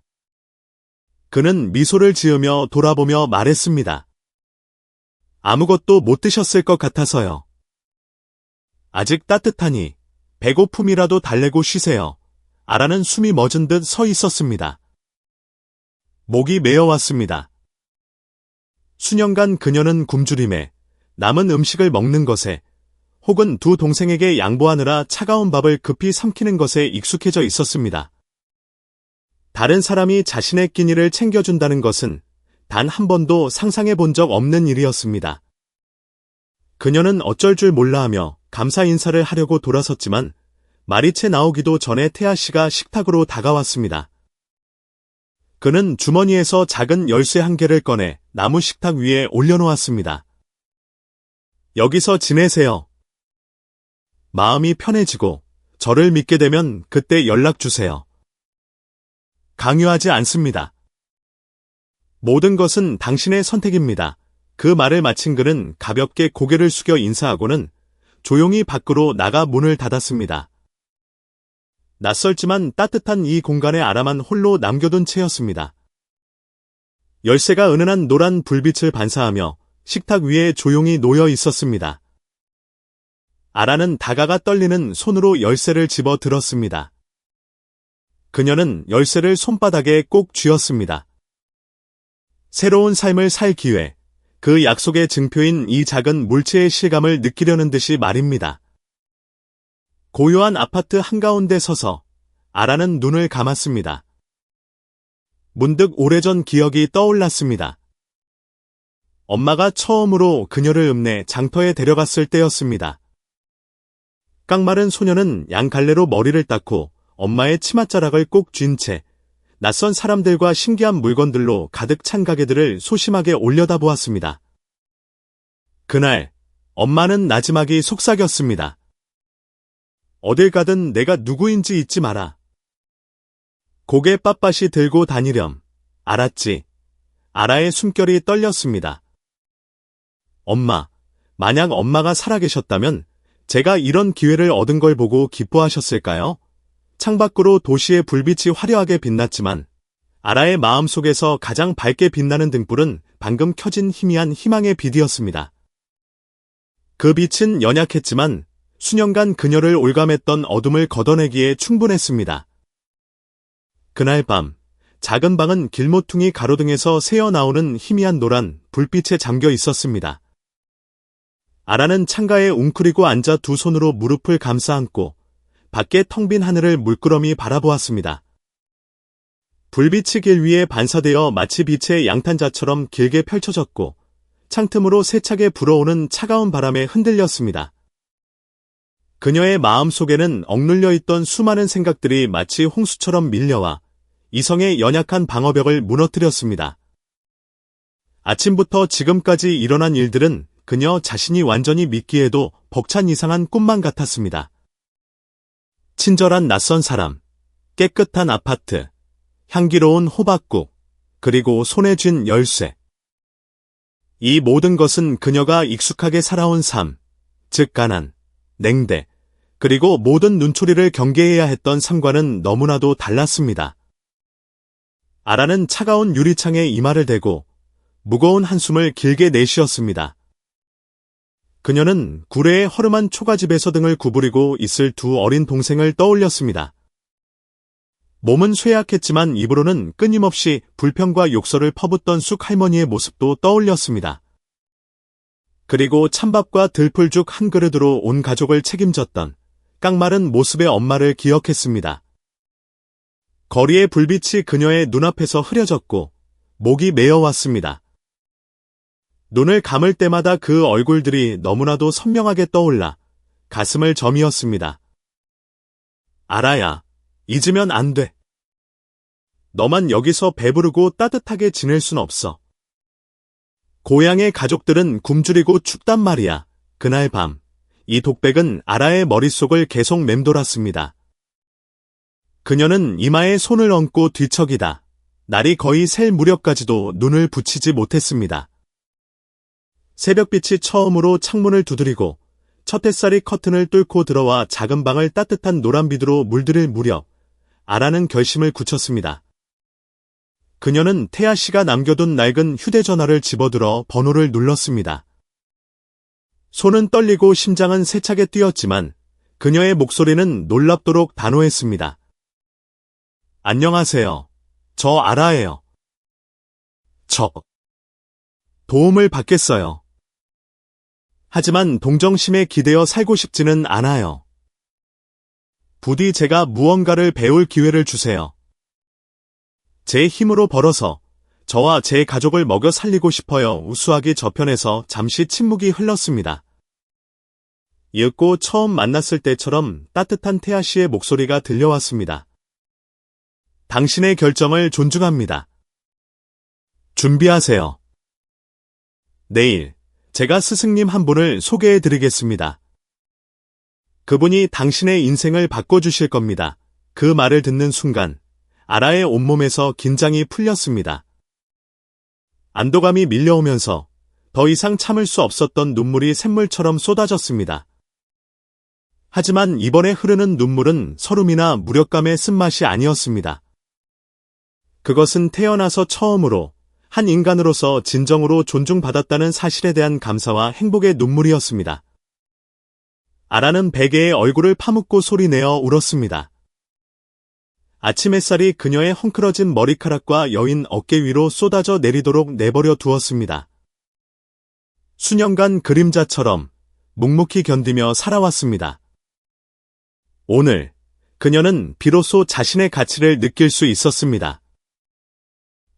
S1: 그는 미소를 지으며 돌아보며 말했습니다. 아무것도 못 드셨을 것 같아서요. 아직 따뜻하니 배고픔이라도 달래고 쉬세요. 아라는 숨이 멎은 듯 서 있었습니다. 목이 메어왔습니다. 수년간 그녀는 굶주림에 남은 음식을 먹는 것에 혹은 두 동생에게 양보하느라 차가운 밥을 급히 삼키는 것에 익숙해져 있었습니다. 다른 사람이 자신의 끼니를 챙겨준다는 것은 단 한 번도 상상해 본 적 없는 일이었습니다. 그녀는 어쩔 줄 몰라하며 감사 인사를 하려고 돌아섰지만 말이 채 나오기도 전에 태아 씨가 식탁으로 다가왔습니다. 그는 주머니에서 작은 열쇠 한 개를 꺼내 나무 식탁 위에 올려놓았습니다. 여기서 지내세요. 마음이 편해지고 저를 믿게 되면 그때 연락 주세요. 강요하지 않습니다. 모든 것은 당신의 선택입니다. 그 말을 마친 그는 가볍게 고개를 숙여 인사하고는 조용히 밖으로 나가 문을 닫았습니다. 낯설지만 따뜻한 이 공간에 아라만 홀로 남겨둔 채였습니다. 열쇠가 은은한 노란 불빛을 반사하며 식탁 위에 조용히 놓여 있었습니다. 아라는 다가가 떨리는 손으로 열쇠를 집어 들었습니다. 그녀는 열쇠를 손바닥에 꼭 쥐었습니다. 새로운 삶을 살 기회, 그 약속의 증표인 이 작은 물체의 실감을 느끼려는 듯이 말입니다. 고요한 아파트 한가운데 서서 아라는 눈을 감았습니다. 문득 오래전 기억이 떠올랐습니다. 엄마가 처음으로 그녀를 읍내 장터에 데려갔을 때였습니다. 깡마른 소녀는 양갈래로 머리를 닦고 엄마의 치맛자락을 꼭 쥔 채 낯선 사람들과 신기한 물건들로 가득 찬 가게들을 소심하게 올려다보았습니다. 그날 엄마는 나지막이 속삭였습니다. 어딜 가든 내가 누구인지 잊지 마라. 고개 빳빳이 들고 다니렴. 알았지? 아라의 숨결이 떨렸습니다. 엄마, 만약 엄마가 살아계셨다면 제가 이런 기회를 얻은 걸 보고 기뻐하셨을까요? 창밖으로 도시의 불빛이 화려하게 빛났지만 아라의 마음속에서 가장 밝게 빛나는 등불은 방금 켜진 희미한 희망의 빛이었습니다. 그 빛은 연약했지만 수년간 그녀를 올감했던 어둠을 걷어내기에 충분했습니다. 그날 밤, 작은 방은 길모퉁이 가로등에서 새어나오는 희미한 노란 불빛에 잠겨 있었습니다. 아라는 창가에 웅크리고 앉아 두 손으로 무릎을 감싸 안고 밖에 텅 빈 하늘을 물끄러미 바라보았습니다. 불빛이 길 위에 반사되어 마치 빛의 양탄자처럼 길게 펼쳐졌고 창틈으로 세차게 불어오는 차가운 바람에 흔들렸습니다. 그녀의 마음속에는 억눌려 있던 수많은 생각들이 마치 홍수처럼 밀려와 이성의 연약한 방어벽을 무너뜨렸습니다. 아침부터 지금까지 일어난 일들은 그녀 자신이 완전히 믿기에도 벅찬 이상한 꿈만 같았습니다. 친절한 낯선 사람, 깨끗한 아파트, 향기로운 호박국, 그리고 손에 쥔 열쇠. 이 모든 것은 그녀가 익숙하게 살아온 삶, 즉 가난, 냉대, 그리고 모든 눈초리를 경계해야 했던 삶과는 너무나도 달랐습니다. 아라는 차가운 유리창에 이마를 대고 무거운 한숨을 길게 내쉬었습니다. 그녀는 구례의 허름한 초가집에서 등을 구부리고 있을 두 어린 동생을 떠올렸습니다. 몸은 쇠약했지만 입으로는 끊임없이 불평과 욕설을 퍼붓던 쑥 할머니의 모습도 떠올렸습니다. 그리고 찬밥과 들풀죽 한 그릇으로 온 가족을 책임졌던 깡마른 모습의 엄마를 기억했습니다. 거리의 불빛이 그녀의 눈앞에서 흐려졌고 목이 메어왔습니다. 눈을 감을 때마다 그 얼굴들이 너무나도 선명하게 떠올라 가슴을 저미었습니다. 아라야, 잊으면 안 돼. 너만 여기서 배부르고 따뜻하게 지낼 순 없어. 고향의 가족들은 굶주리고 춥단 말이야. 그날 밤, 이 독백은 아라의 머릿속을 계속 맴돌았습니다. 그녀는 이마에 손을 얹고 뒤척이다. 날이 거의 셀 무렵까지도 눈을 붙이지 못했습니다. 새벽빛이 처음으로 창문을 두드리고 첫 햇살이 커튼을 뚫고 들어와 작은 방을 따뜻한 노란빛으로 물들일 무렵 아라는 결심을 굳혔습니다. 그녀는 태아 씨가 남겨둔 낡은 휴대전화를 집어들어 번호를 눌렀습니다. 손은 떨리고 심장은 세차게 뛰었지만 그녀의 목소리는 놀랍도록 단호했습니다. 안녕하세요. 저 아라예요. 저 도움을 받겠어요. 하지만 동정심에 기대어 살고 싶지는 않아요. 부디 제가 무언가를 배울 기회를 주세요. 제 힘으로 벌어서 저와 제 가족을 먹여 살리고 싶어요. 우수하기 저편에서 잠시 침묵이 흘렀습니다. 이윽고 처음 만났을 때처럼 따뜻한 태아 씨의 목소리가 들려왔습니다. 당신의 결정을 존중합니다. 준비하세요. 내일 제가 스승님 한 분을 소개해드리겠습니다. 그분이 당신의 인생을 바꿔주실 겁니다. 그 말을 듣는 순간 아라의 온몸에서 긴장이 풀렸습니다. 안도감이 밀려오면서 더 이상 참을 수 없었던 눈물이 샘물처럼 쏟아졌습니다. 하지만 이번에 흐르는 눈물은 서름이나 무력감의 쓴맛이 아니었습니다. 그것은 태어나서 처음으로 한 인간으로서 진정으로 존중받았다는 사실에 대한 감사와 행복의 눈물이었습니다. 아라는 베개의 얼굴을 파묻고 소리내어 울었습니다. 아침 햇살이 그녀의 헝클어진 머리카락과 여인 어깨 위로 쏟아져 내리도록 내버려 두었습니다. 수년간 그림자처럼 묵묵히 견디며 살아왔습니다. 오늘 그녀는 비로소 자신의 가치를 느낄 수 있었습니다.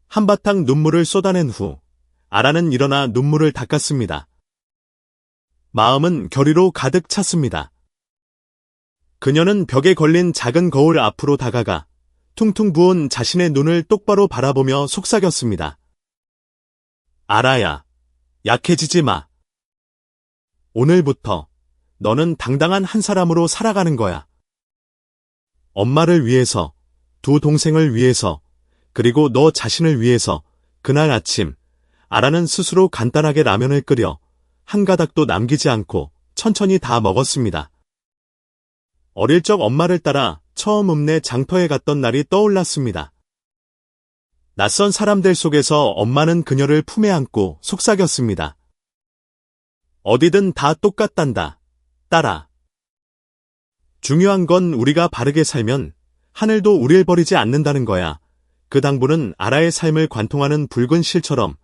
S1: 한바탕 눈물을 쏟아낸 후 아라는 일어나 눈물을 닦았습니다. 마음은 결의로 가득 찼습니다. 그녀는 벽에 걸린 작은 거울 앞으로 다가가 퉁퉁 부은 자신의 눈을 똑바로 바라보며 속삭였습니다. 아라야, 약해지지 마. 오늘부터 너는 당당한 한 사람으로 살아가는 거야. 엄마를 위해서, 두 동생을 위해서, 그리고 너 자신을 위해서 그날 아침 아라는 스스로 간단하게 라면을 끓여 한 가닥도 남기지 않고 천천히 다 먹었습니다. 어릴 적 엄마를 따라 처음 읍내 장터에 갔던 날이 떠올랐습니다. 낯선 사람들 속에서 엄마는 그녀를 품에 안고 속삭였습니다. 어디든 다 똑같단다, 딸아. 중요한 건 우리가 바르게 살면 하늘도 우릴 버리지 않는다는 거야. 그 당부는 아라의 삶을 관통하는 붉은 실처럼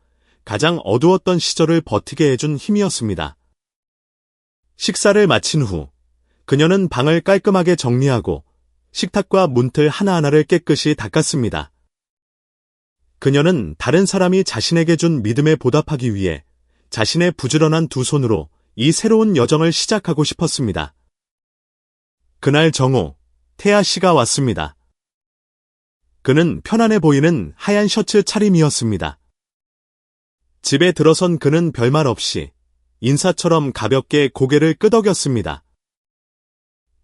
S1: 가장 어두웠던 시절을 버티게 해준 힘이었습니다. 식사를 마친 후 그녀는 방을 깔끔하게 정리하고 식탁과 문틀 하나하나를 깨끗이 닦았습니다. 그녀는 다른 사람이 자신에게 준 믿음에 보답하기 위해 자신의 부지런한 두 손으로 이 새로운 여정을 시작하고 싶었습니다. 그날 정오, 태아 씨가 왔습니다. 그는 편안해 보이는 하얀 셔츠 차림이었습니다. 집에 들어선 그는 별말 없이 인사처럼 가볍게 고개를 끄덕였습니다.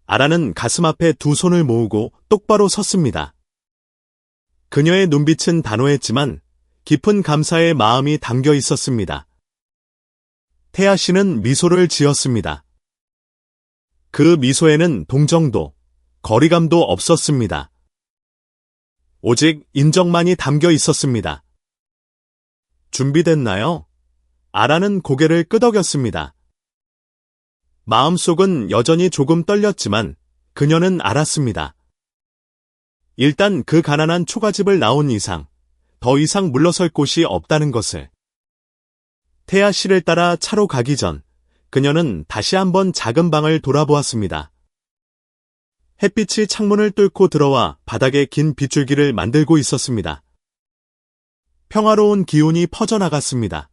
S1: 아라는 가슴 앞에 두 손을 모으고 똑바로 섰습니다. 그녀의 눈빛은 단호했지만 깊은 감사의 마음이 담겨 있었습니다. 태아 씨는 미소를 지었습니다. 그 미소에는 동정도, 거리감도 없었습니다. 오직 인정만이 담겨 있었습니다. 준비됐나요? 아라는 고개를 끄덕였습니다. 마음속은 여전히 조금 떨렸지만 그녀는 알았습니다. 일단 그 가난한 초가집을 나온 이상 더 이상 물러설 곳이 없다는 것을. 태아 씨를 따라 차로 가기 전 그녀는 다시 한번 작은 방을 돌아보았습니다. 햇빛이 창문을 뚫고 들어와 바닥에 긴 빗줄기를 만들고 있었습니다. 평화로운 기운이 퍼져나갔습니다.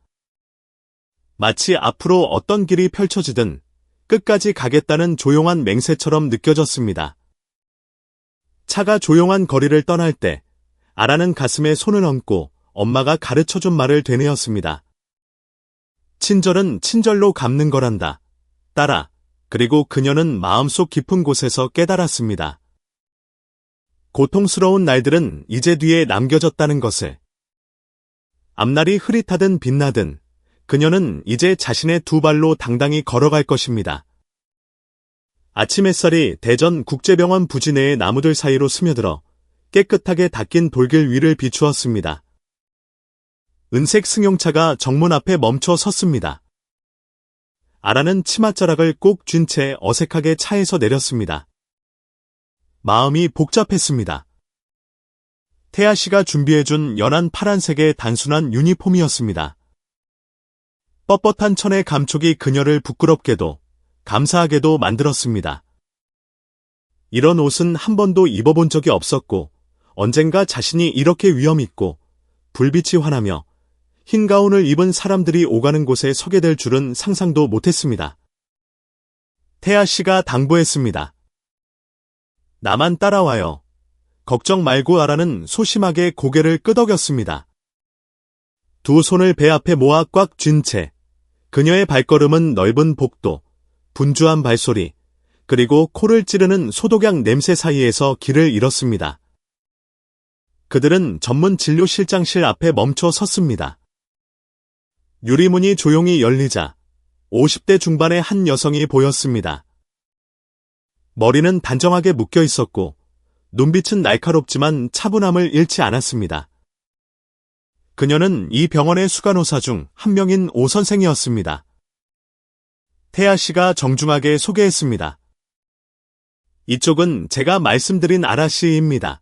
S1: 마치 앞으로 어떤 길이 펼쳐지든 끝까지 가겠다는 조용한 맹세처럼 느껴졌습니다. 차가 조용한 거리를 떠날 때 아라는 가슴에 손을 얹고 엄마가 가르쳐준 말을 되뇌었습니다. 친절은 친절로 갚는 거란다, 딸아. 그리고 그녀는 마음속 깊은 곳에서 깨달았습니다. 고통스러운 날들은 이제 뒤에 남겨졌다는 것을. 앞날이 흐릿하든 빛나든 그녀는 이제 자신의 두 발로 당당히 걸어갈 것입니다. 아침 햇살이 대전 국제병원 부지 내의 나무들 사이로 스며들어 깨끗하게 닦인 돌길 위를 비추었습니다. 은색 승용차가 정문 앞에 멈춰 섰습니다. 아라는 치맛자락을 꼭 쥔 채 어색하게 차에서 내렸습니다. 마음이 복잡했습니다. 태아 씨가 준비해준 연한 파란색의 단순한 유니폼이었습니다. 뻣뻣한 천의 감촉이 그녀를 부끄럽게도 감사하게도 만들었습니다. 이런 옷은 한 번도 입어본 적이 없었고 언젠가 자신이 이렇게 위엄있고 불빛이 환하며 흰 가운을 입은 사람들이 오가는 곳에 서게 될 줄은 상상도 못했습니다. 태아 씨가 당부했습니다. 나만 따라와요. 걱정 말고 아라는 소심하게 고개를 끄덕였습니다. 두 손을 배 앞에 모아 꽉 쥔 채 그녀의 발걸음은 넓은 복도, 분주한 발소리, 그리고 코를 찌르는 소독약 냄새 사이에서 길을 잃었습니다. 그들은 전문 진료실장실 앞에 멈춰 섰습니다. 유리문이 조용히 열리자 50대 중반의 한 여성이 보였습니다. 머리는 단정하게 묶여 있었고 눈빛은 날카롭지만 차분함을 잃지 않았습니다. 그녀는 이 병원의 수간호사 중 한 명인 오 선생이었습니다. 태아 씨가 정중하게 소개했습니다. 이쪽은 제가 말씀드린 아라 씨입니다.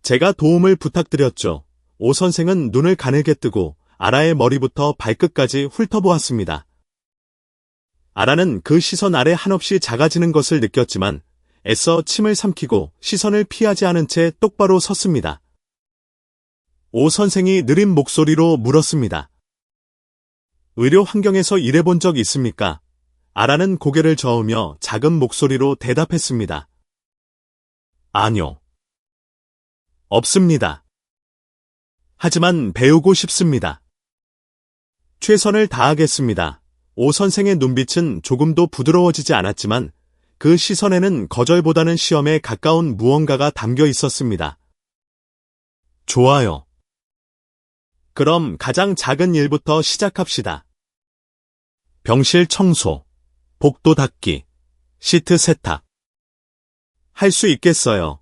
S1: 제가 도움을 부탁드렸죠. 오 선생은 눈을 가늘게 뜨고 아라의 머리부터 발끝까지 훑어보았습니다. 아라는 그 시선 아래 한없이 작아지는 것을 느꼈지만 애써 침을 삼키고 시선을 피하지 않은 채 똑바로 섰습니다. 오 선생이 느린 목소리로 물었습니다. 의료 환경에서 일해본 적 있습니까? 아라는 고개를 저으며 작은 목소리로 대답했습니다. 아니요. 없습니다. 하지만 배우고 싶습니다. 최선을 다하겠습니다. 오 선생의 눈빛은 조금도 부드러워지지 않았지만 그 시선에는 거절보다는 시험에 가까운 무언가가 담겨 있었습니다. 좋아요. 그럼 가장 작은 일부터 시작합시다. 병실 청소, 복도 닦기, 시트 세탁. 할 수 있겠어요.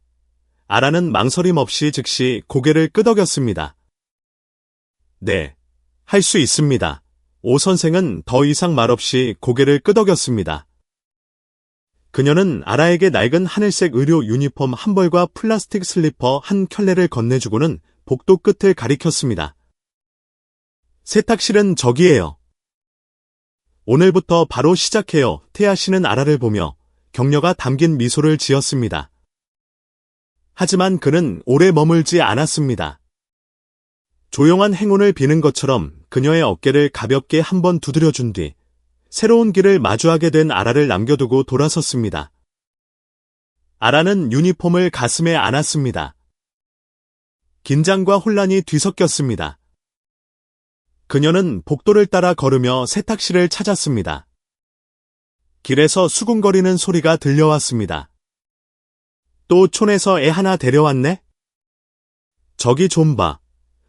S1: 아라는 망설임 없이 즉시 고개를 끄덕였습니다. 네, 할 수 있습니다. 오 선생은 더 이상 말없이 고개를 끄덕였습니다. 그녀는 아라에게 낡은 하늘색 의료 유니폼 한 벌과 플라스틱 슬리퍼 한 켤레를 건네주고는 복도 끝을 가리켰습니다. 세탁실은 저기예요. 오늘부터 바로 시작해요. 태아 씨는 아라를 보며 격려가 담긴 미소를 지었습니다. 하지만 그는 오래 머물지 않았습니다. 조용한 행운을 비는 것처럼 그녀의 어깨를 가볍게 한번 두드려준 뒤 새로운 길을 마주하게 된 아라를 남겨두고 돌아섰습니다. 아라는 유니폼을 가슴에 안았습니다. 긴장과 혼란이 뒤섞였습니다. 그녀는 복도를 따라 걸으며 세탁실을 찾았습니다. 길에서 수군거리는 소리가 들려왔습니다. 또 촌에서 애 하나 데려왔네? 저기 좀 봐.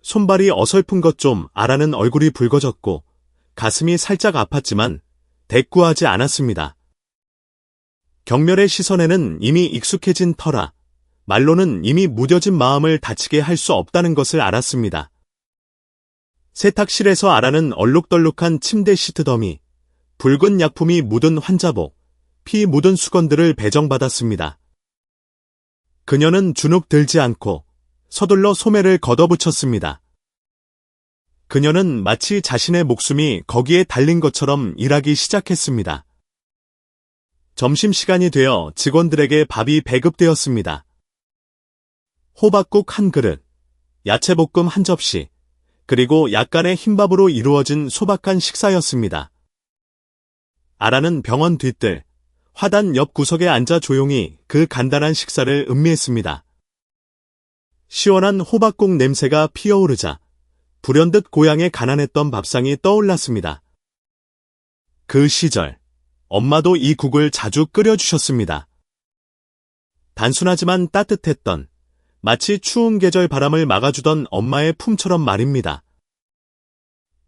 S1: 손발이 어설픈 것 좀. 아라는 얼굴이 붉어졌고 가슴이 살짝 아팠지만 대꾸하지 않았습니다. 경멸의 시선에는 이미 익숙해진 터라 말로는 이미 무뎌진 마음을 다치게 할 수 없다는 것을 알았습니다. 세탁실에서 아라는 얼룩덜룩한 침대 시트 더미, 붉은 약품이 묻은 환자복, 피 묻은 수건들을 배정받았습니다. 그녀는 주눅 들지 않고 서둘러 소매를 걷어붙였습니다. 그녀는 마치 자신의 목숨이 거기에 달린 것처럼 일하기 시작했습니다. 점심시간이 되어 직원들에게 밥이 배급되었습니다. 호박국 한 그릇, 야채볶음 한 접시, 그리고 약간의 흰밥으로 이루어진 소박한 식사였습니다. 아라는 병원 뒤뜰, 화단 옆 구석에 앉아 조용히 그 간단한 식사를 음미했습니다. 시원한 호박국 냄새가 피어오르자 불현듯 고향에 가난했던 밥상이 떠올랐습니다. 그 시절, 엄마도 이 국을 자주 끓여주셨습니다. 단순하지만 따뜻했던, 마치 추운 계절 바람을 막아주던 엄마의 품처럼 말입니다.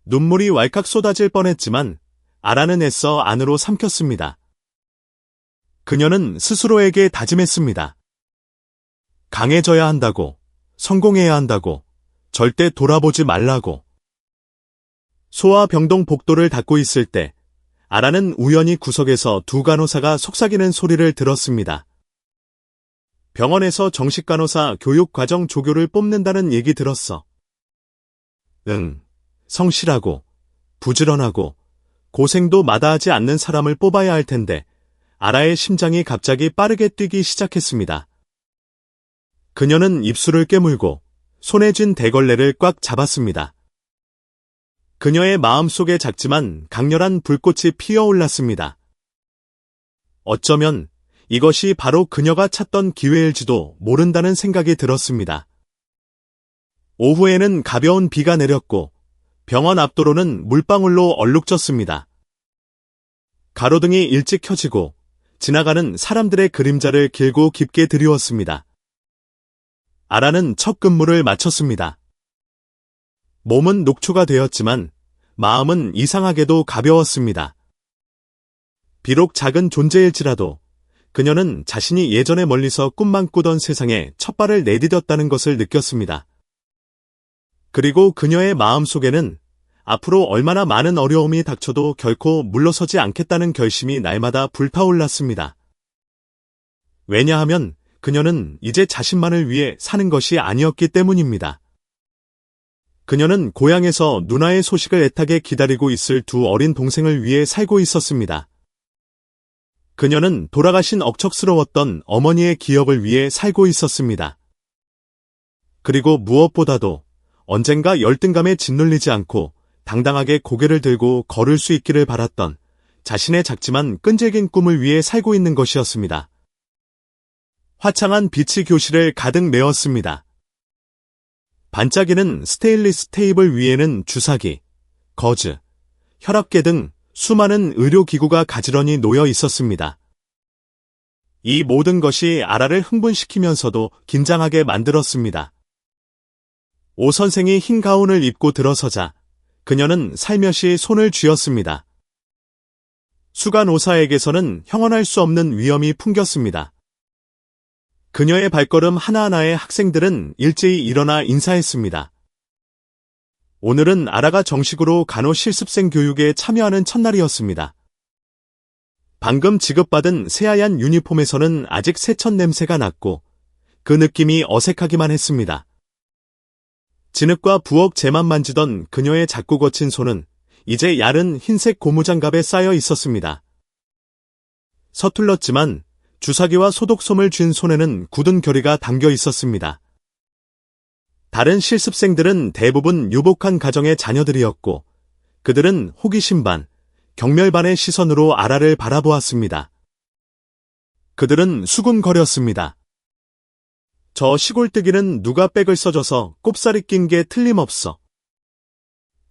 S1: 눈물이 왈칵 쏟아질 뻔했지만 아라는 애써 안으로 삼켰습니다. 그녀는 스스로에게 다짐했습니다. 강해져야 한다고, 성공해야 한다고, 절대 돌아보지 말라고. 소아병동 복도를 닦고 있을 때 아라는 우연히 구석에서 두 간호사가 속삭이는 소리를 들었습니다. 병원에서 정식 간호사 교육과정 조교를 뽑는다는 얘기 들었어. 응, 성실하고 부지런하고 고생도 마다하지 않는 사람을 뽑아야 할 텐데 아라의 심장이 갑자기 빠르게 뛰기 시작했습니다. 그녀는 입술을 깨물고 손에 쥔 대걸레를 꽉 잡았습니다. 그녀의 마음속에 작지만 강렬한 불꽃이 피어올랐습니다. 어쩌면 이것이 바로 그녀가 찾던 기회일지도 모른다는 생각이 들었습니다. 오후에는 가벼운 비가 내렸고 병원 앞도로는 물방울로 얼룩졌습니다. 가로등이 일찍 켜지고 지나가는 사람들의 그림자를 길고 깊게 드리웠습니다. 아라는 첫 근무를 마쳤습니다. 몸은 녹초가 되었지만 마음은 이상하게도 가벼웠습니다. 비록 작은 존재일지라도 그녀는 자신이 예전에 멀리서 꿈만 꾸던 세상에 첫 발을 내디뎠다는 것을 느꼈습니다. 그리고 그녀의 마음속에는 앞으로 얼마나 많은 어려움이 닥쳐도 결코 물러서지 않겠다는 결심이 날마다 불타올랐습니다. 왜냐하면 그녀는 이제 자신만을 위해 사는 것이 아니었기 때문입니다. 그녀는 고향에서 누나의 소식을 애타게 기다리고 있을 두 어린 동생을 위해 살고 있었습니다. 그녀는 돌아가신 억척스러웠던 어머니의 기억을 위해 살고 있었습니다. 그리고 무엇보다도 언젠가 열등감에 짓눌리지 않고 당당하게 고개를 들고 걸을 수 있기를 바랐던 자신의 작지만 끈질긴 꿈을 위해 살고 있는 것이었습니다. 화창한 빛이 교실을 가득 메웠습니다. 반짝이는 스테인리스 테이블 위에는 주사기, 거즈, 혈압계 등 수많은 의료기구가 가지런히 놓여 있었습니다. 이 모든 것이 아라를 흥분시키면서도 긴장하게 만들었습니다. 오 선생이 흰 가운을 입고 들어서자 그녀는 살며시 손을 쥐었습니다. 수간오사에게서는 형언할 수 없는 위험이 풍겼습니다. 그녀의 발걸음 하나하나에 학생들은 일제히 일어나 인사했습니다. 오늘은 아라가 정식으로 간호 실습생 교육에 참여하는 첫날이었습니다. 방금 지급받은 새하얀 유니폼에서는 아직 세천 냄새가 났고 그 느낌이 어색하기만 했습니다. 진흙과 부엌 재만 만지던 그녀의 작고 거친 손은 이제 야른 흰색 고무장갑에 쌓여 있었습니다. 서툴렀지만 주사기와 소독솜을 쥔 손에는 굳은 결의가 담겨 있었습니다. 다른 실습생들은 대부분 유복한 가정의 자녀들이었고 그들은 호기심 반, 경멸 반의 시선으로 아라를 바라보았습니다. 그들은 수군거렸습니다. 저 시골뜨기는 누가 백을 써줘서 꼽살이 낀 게 틀림없어.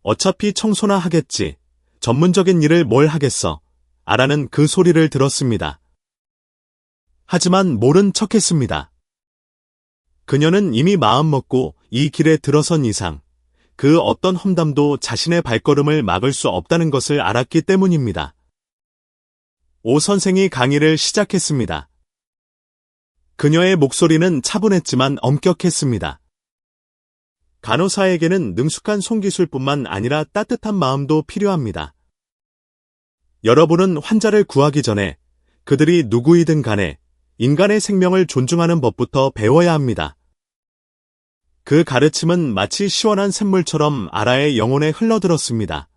S1: 어차피 청소나 하겠지. 전문적인 일을 뭘 하겠어. 아라는 그 소리를 들었습니다. 하지만 모른 척했습니다. 그녀는 이미 마음먹고 이 길에 들어선 이상 그 어떤 험담도 자신의 발걸음을 막을 수 없다는 것을 알았기 때문입니다. 오 선생이 강의를 시작했습니다. 그녀의 목소리는 차분했지만 엄격했습니다. 간호사에게는 능숙한 손기술뿐만 아니라 따뜻한 마음도 필요합니다. 여러분은 환자를 구하기 전에 그들이 누구이든 간에 인간의 생명을 존중하는 법부터 배워야 합니다. 그 가르침은 마치 시원한 샘물처럼 아라의 영혼에 흘러들었습니다.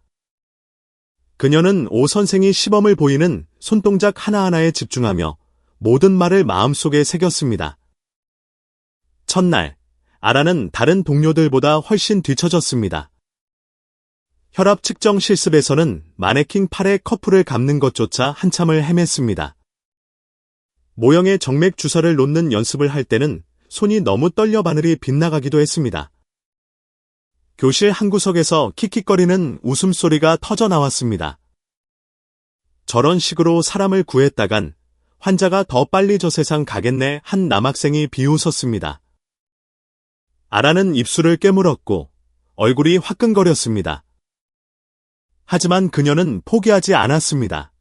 S1: 그녀는 오 선생이 시범을 보이는 손동작 하나하나에 집중하며 모든 말을 마음속에 새겼습니다. 첫날, 아라는 다른 동료들보다 훨씬 뒤처졌습니다. 혈압 측정 실습에서는 마네킹 팔에 커프를 감는 것조차 한참을 헤맸습니다. 모형에 정맥 주사를 놓는 연습을 할 때는 손이 너무 떨려 바늘이 빗나가기도 했습니다. 교실 한 구석에서 킥킥거리는 웃음소리가 터져나왔습니다. 저런 식으로 사람을 구했다간 환자가 더 빨리 저 세상 가겠네 한 남학생이 비웃었습니다. 아라는 입술을 깨물었고 얼굴이 화끈거렸습니다. 하지만 그녀는 포기하지 않았습니다.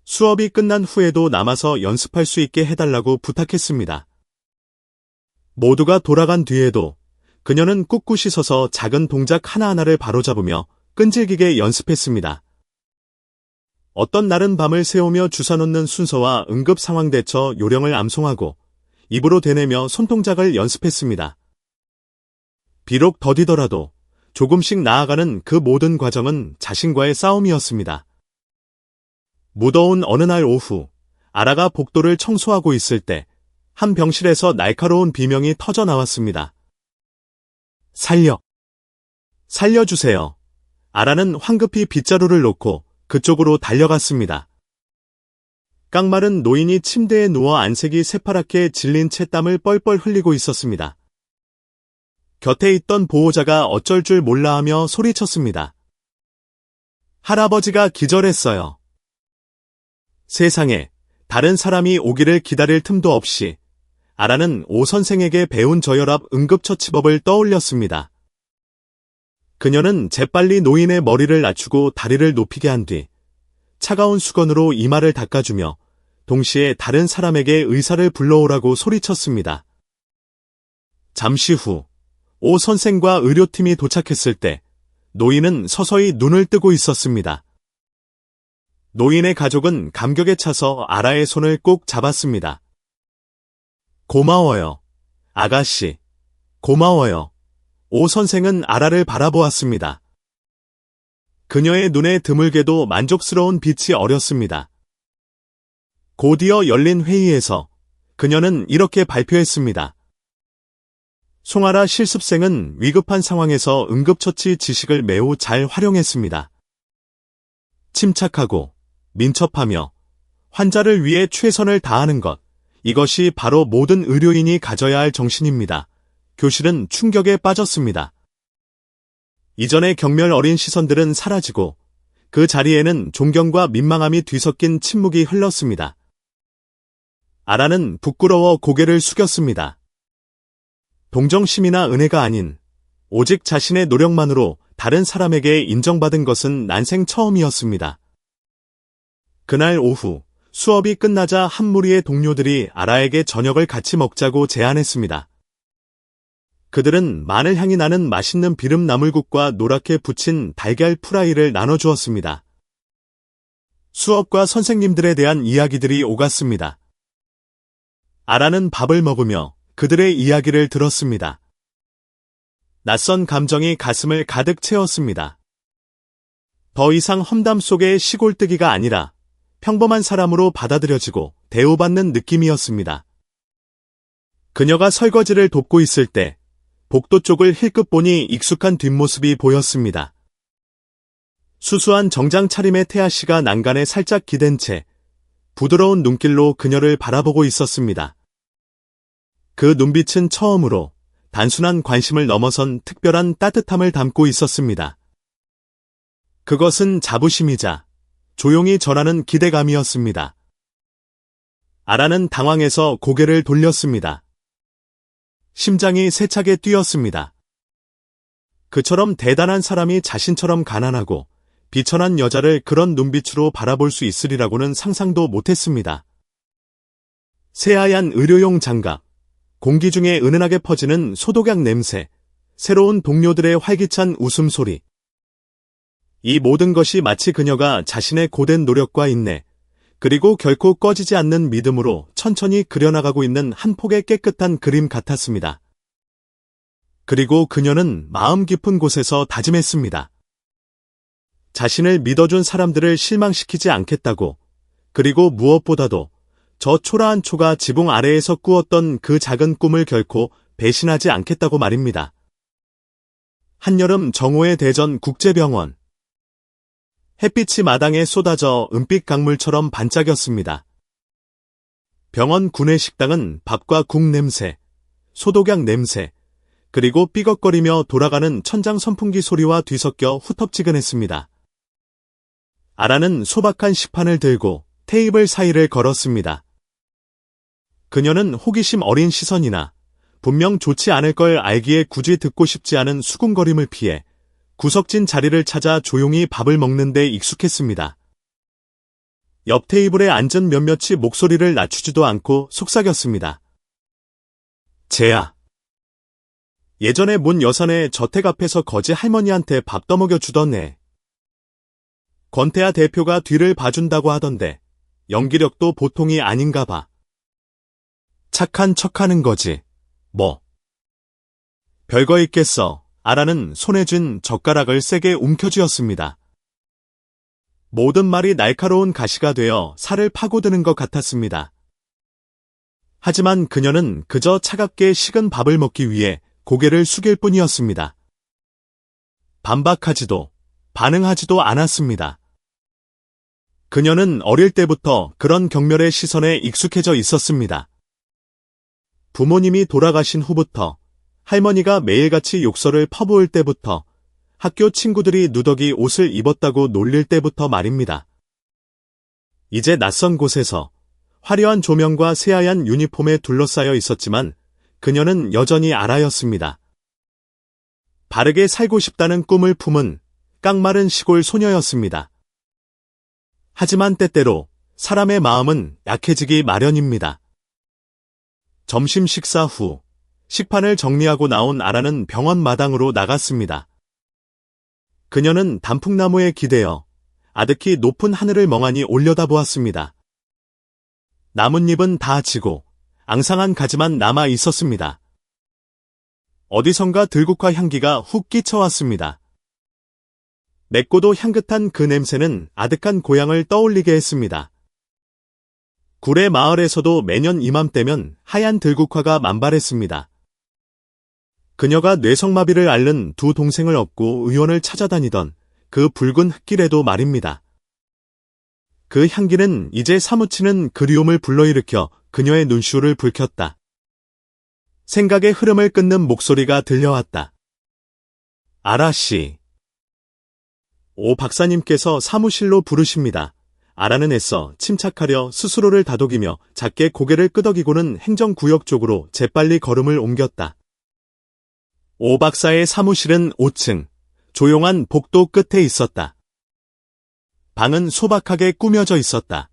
S1: 수업이 끝난 후에도 남아서 연습할 수 있게 해달라고 부탁했습니다. 모두가 돌아간 뒤에도 그녀는 꿋꿋이 서서 작은 동작 하나하나를 바로잡으며 끈질기게 연습했습니다. 어떤 날은 밤을 새우며 주사 놓는 순서와 응급 상황 대처 요령을 암송하고 입으로 되뇌며 손동작을 연습했습니다. 비록 더디더라도 조금씩 나아가는 그 모든 과정은 자신과의 싸움이었습니다. 무더운 어느 날 오후, 아라가 복도를 청소하고 있을 때 한 병실에서 날카로운 비명이 터져 나왔습니다. 살려주세요. 아라는 황급히 빗자루를 놓고 그쪽으로 달려갔습니다. 깡마른 노인이 침대에 누워 안색이 새파랗게 질린 채 땀을 뻘뻘 흘리고 있었습니다. 곁에 있던 보호자가 어쩔 줄 몰라하며 소리쳤습니다. 할아버지가 기절했어요. 세상에, 다른 사람이 오기를 기다릴 틈도 없이 아라는 오 선생에게 배운 저혈압 응급처치법을 떠올렸습니다. 그녀는 재빨리 노인의 머리를 낮추고 다리를 높이게 한 뒤 차가운 수건으로 이마를 닦아주며 동시에 다른 사람에게 의사를 불러오라고 소리쳤습니다. 잠시 후 오 선생과 의료팀이 도착했을 때 노인은 서서히 눈을 뜨고 있었습니다. 노인의 가족은 감격에 차서 아라의 손을 꼭 잡았습니다. 고마워요. 아가씨. 고마워요. 오 선생은 아라를 바라보았습니다. 그녀의 눈에 드물게도 만족스러운 빛이 어렸습니다. 곧이어 열린 회의에서 그녀는 이렇게 발표했습니다. 송아라 실습생은 위급한 상황에서 응급처치 지식을 매우 잘 활용했습니다. 침착하고 민첩하며 환자를 위해 최선을 다하는 것, 이것이 바로 모든 의료인이 가져야 할 정신입니다. 교실은 충격에 빠졌습니다. 이전의 경멸 어린 시선들은 사라지고 그 자리에는 존경과 민망함이 뒤섞인 침묵이 흘렀습니다. 아라는 부끄러워 고개를 숙였습니다. 동정심이나 은혜가 아닌 오직 자신의 노력만으로 다른 사람에게 인정받은 것은 난생 처음이었습니다. 그날 오후 수업이 끝나자 한 무리의 동료들이 아라에게 저녁을 같이 먹자고 제안했습니다. 그들은 마늘 향이 나는 맛있는 비름 나물국과 노랗게 부친 달걀 프라이를 나눠주었습니다. 수업과 선생님들에 대한 이야기들이 오갔습니다. 아라는 밥을 먹으며 그들의 이야기를 들었습니다. 낯선 감정이 가슴을 가득 채웠습니다. 더 이상 험담 속의 시골뜨기가 아니라 평범한 사람으로 받아들여지고 대우받는 느낌이었습니다. 그녀가 설거지를 돕고 있을 때 복도 쪽을 힐끗 보니 익숙한 뒷모습이 보였습니다. 수수한 정장 차림의 태아 씨가 난간에 살짝 기댄 채 부드러운 눈길로 그녀를 바라보고 있었습니다. 그 눈빛은 처음으로 단순한 관심을 넘어선 특별한 따뜻함을 담고 있었습니다. 그것은 자부심이자 조용히 전하는 기대감이었습니다. 아라는 당황해서 고개를 돌렸습니다. 심장이 세차게 뛰었습니다. 그처럼 대단한 사람이 자신처럼 가난하고 비천한 여자를 그런 눈빛으로 바라볼 수 있으리라고는 상상도 못했습니다. 새하얀 의료용 장갑, 공기 중에 은은하게 퍼지는 소독약 냄새, 새로운 동료들의 활기찬 웃음소리. 이 모든 것이 마치 그녀가 자신의 고된 노력과 인내, 그리고 결코 꺼지지 않는 믿음으로 천천히 그려나가고 있는 한 폭의 깨끗한 그림 같았습니다. 그리고 그녀는 마음 깊은 곳에서 다짐했습니다. 자신을 믿어준 사람들을 실망시키지 않겠다고, 그리고 무엇보다도 저 초라한 초가 지붕 아래에서 꾸었던 그 작은 꿈을 결코 배신하지 않겠다고 말입니다. 한여름 정오의 대전 국제병원. 햇빛이 마당에 쏟아져 은빛 강물처럼 반짝였습니다. 병원 구내식당은 밥과 국 냄새, 소독약 냄새, 그리고 삐걱거리며 돌아가는 천장 선풍기 소리와 뒤섞여 후텁지근했습니다. 아라는 소박한 식판을 들고 테이블 사이를 걸었습니다. 그녀는 호기심 어린 시선이나 분명 좋지 않을 걸 알기에 굳이 듣고 싶지 않은 수군거림을 피해 구석진 자리를 찾아 조용히 밥을 먹는 데 익숙했습니다. 옆 테이블에 앉은 몇몇이 목소리를 낮추지도 않고 속삭였습니다. 쟤야. 예전에 문 여산의 저택 앞에서 거지 할머니한테 밥 떠먹여 주던 애. 권태아 대표가 뒤를 봐준다고 하던데 연기력도 보통이 아닌가 봐. 착한 척하는 거지. 뭐. 별거 있겠어. 아라는 손에 쥔 젓가락을 세게 움켜쥐었습니다. 모든 말이 날카로운 가시가 되어 살을 파고드는 것 같았습니다. 하지만 그녀는 그저 차갑게 식은 밥을 먹기 위해 고개를 숙일 뿐이었습니다. 반박하지도 반응하지도 않았습니다. 그녀는 어릴 때부터 그런 경멸의 시선에 익숙해져 있었습니다. 부모님이 돌아가신 후부터, 할머니가 매일같이 욕설을 퍼부을 때부터, 학교 친구들이 누더기 옷을 입었다고 놀릴 때부터 말입니다. 이제 낯선 곳에서 화려한 조명과 새하얀 유니폼에 둘러싸여 있었지만 그녀는 여전히 아라였습니다. 바르게 살고 싶다는 꿈을 품은 깡마른 시골 소녀였습니다. 하지만 때때로 사람의 마음은 약해지기 마련입니다. 점심 식사 후 식판을 정리하고 나온 아라는 병원 마당으로 나갔습니다. 그녀는 단풍나무에 기대어 아득히 높은 하늘을 멍하니 올려다보았습니다. 나뭇잎은 다 지고 앙상한 가지만 남아 있었습니다. 어디선가 들국화 향기가 훅 끼쳐왔습니다. 맵고도 향긋한 그 냄새는 아득한 고향을 떠올리게 했습니다. 구례 마을에서도 매년 이맘때면 하얀 들국화가 만발했습니다. 그녀가 뇌성마비를 앓는 두 동생을 업고 의원을 찾아다니던 그 붉은 흙길에도 말입니다. 그 향기는 이제 사무치는 그리움을 불러일으켜 그녀의 눈시울을 붉혔다. 생각의 흐름을 끊는 목소리가 들려왔다. 아라씨. 오 박사님께서 사무실로 부르십니다. 아라는 애써 침착하려 스스로를 다독이며 작게 고개를 끄덕이고는 행정구역 쪽으로 재빨리 걸음을 옮겼다. 오 박사의 사무실은 5층, 조용한 복도 끝에 있었다. 방은 소박하게 꾸며져 있었다.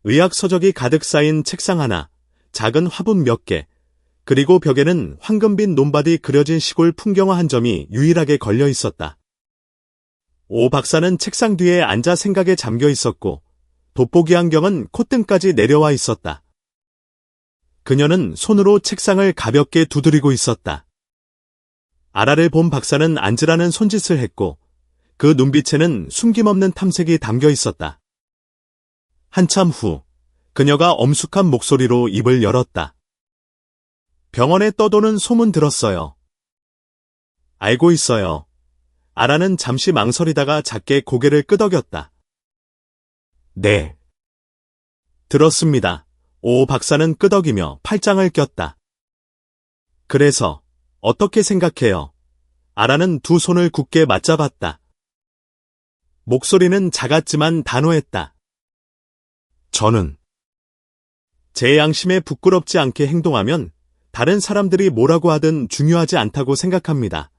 S1: 의학 서적이 가득 쌓인 책상 하나, 작은 화분 몇 개, 그리고 벽에는 황금빛 논밭이 그려진 시골 풍경화 한 점이 유일하게 걸려 있었다. 오 박사는 책상 뒤에 앉아 생각에 잠겨 있었고 돋보기 안경은 콧등까지 내려와 있었다. 그녀는 손으로 책상을 가볍게 두드리고 있었다. 아라를 본 박사는 앉으라는 손짓을 했고 그 눈빛에는 숨김없는 탐색이 담겨 있었다. 한참 후 그녀가 엄숙한 목소리로 입을 열었다. 병원에 떠도는 소문 들었어요. 알고 있어요. 아라는 잠시 망설이다가 작게 고개를 끄덕였다. 네. 들었습니다. 오 박사는 끄덕이며 팔짱을 꼈다. 그래서 어떻게 생각해요? 아라는 두 손을 굳게 맞잡았다. 목소리는 작았지만 단호했다. 저는 제 양심에 부끄럽지 않게 행동하면 다른 사람들이 뭐라고 하든 중요하지 않다고 생각합니다.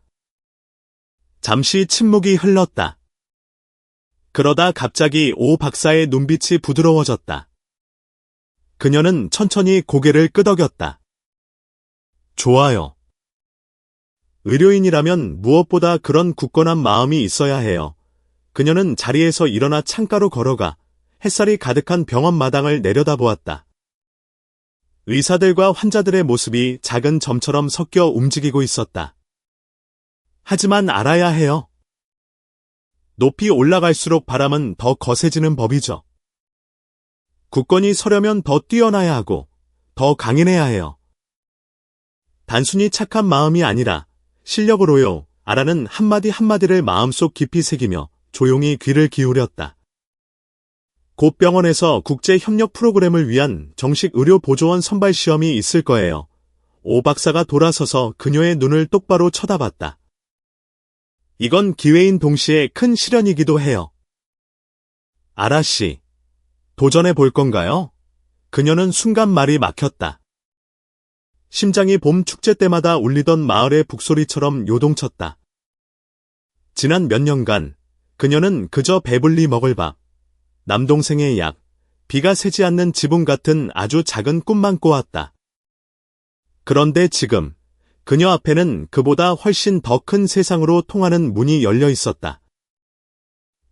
S1: 잠시 침묵이 흘렀다. 그러다 갑자기 오 박사의 눈빛이 부드러워졌다. 그녀는 천천히 고개를 끄덕였다. 좋아요. 의료인이라면 무엇보다 그런 굳건한 마음이 있어야 해요. 그녀는 자리에서 일어나 창가로 걸어가 햇살이 가득한 병원 마당을 내려다보았다. 의사들과 환자들의 모습이 작은 점처럼 섞여 움직이고 있었다. 하지만 알아야 해요. 높이 올라갈수록 바람은 더 거세지는 법이죠. 굳건히 서려면 더 뛰어나야 하고 더 강인해야 해요. 단순히 착한 마음이 아니라 실력으로요. 아라는 한마디 한마디를 마음속 깊이 새기며 조용히 귀를 기울였다. 곧 병원에서 국제협력 프로그램을 위한 정식 의료보조원 선발 시험이 있을 거예요. 오 박사가 돌아서서 그녀의 눈을 똑바로 쳐다봤다. 이건 기회인 동시에 큰 시련이기도 해요. 아라씨, 도전해 볼 건가요? 그녀는 순간 말이 막혔다. 심장이 봄 축제 때마다 울리던 마을의 북소리처럼 요동쳤다. 지난 몇 년간 그녀는 그저 배불리 먹을 밥, 남동생의 약, 비가 새지 않는 지붕 같은 아주 작은 꿈만 꿔왔다. 그런데 지금 그녀 앞에는 그보다 훨씬 더 큰 세상으로 통하는 문이 열려 있었다.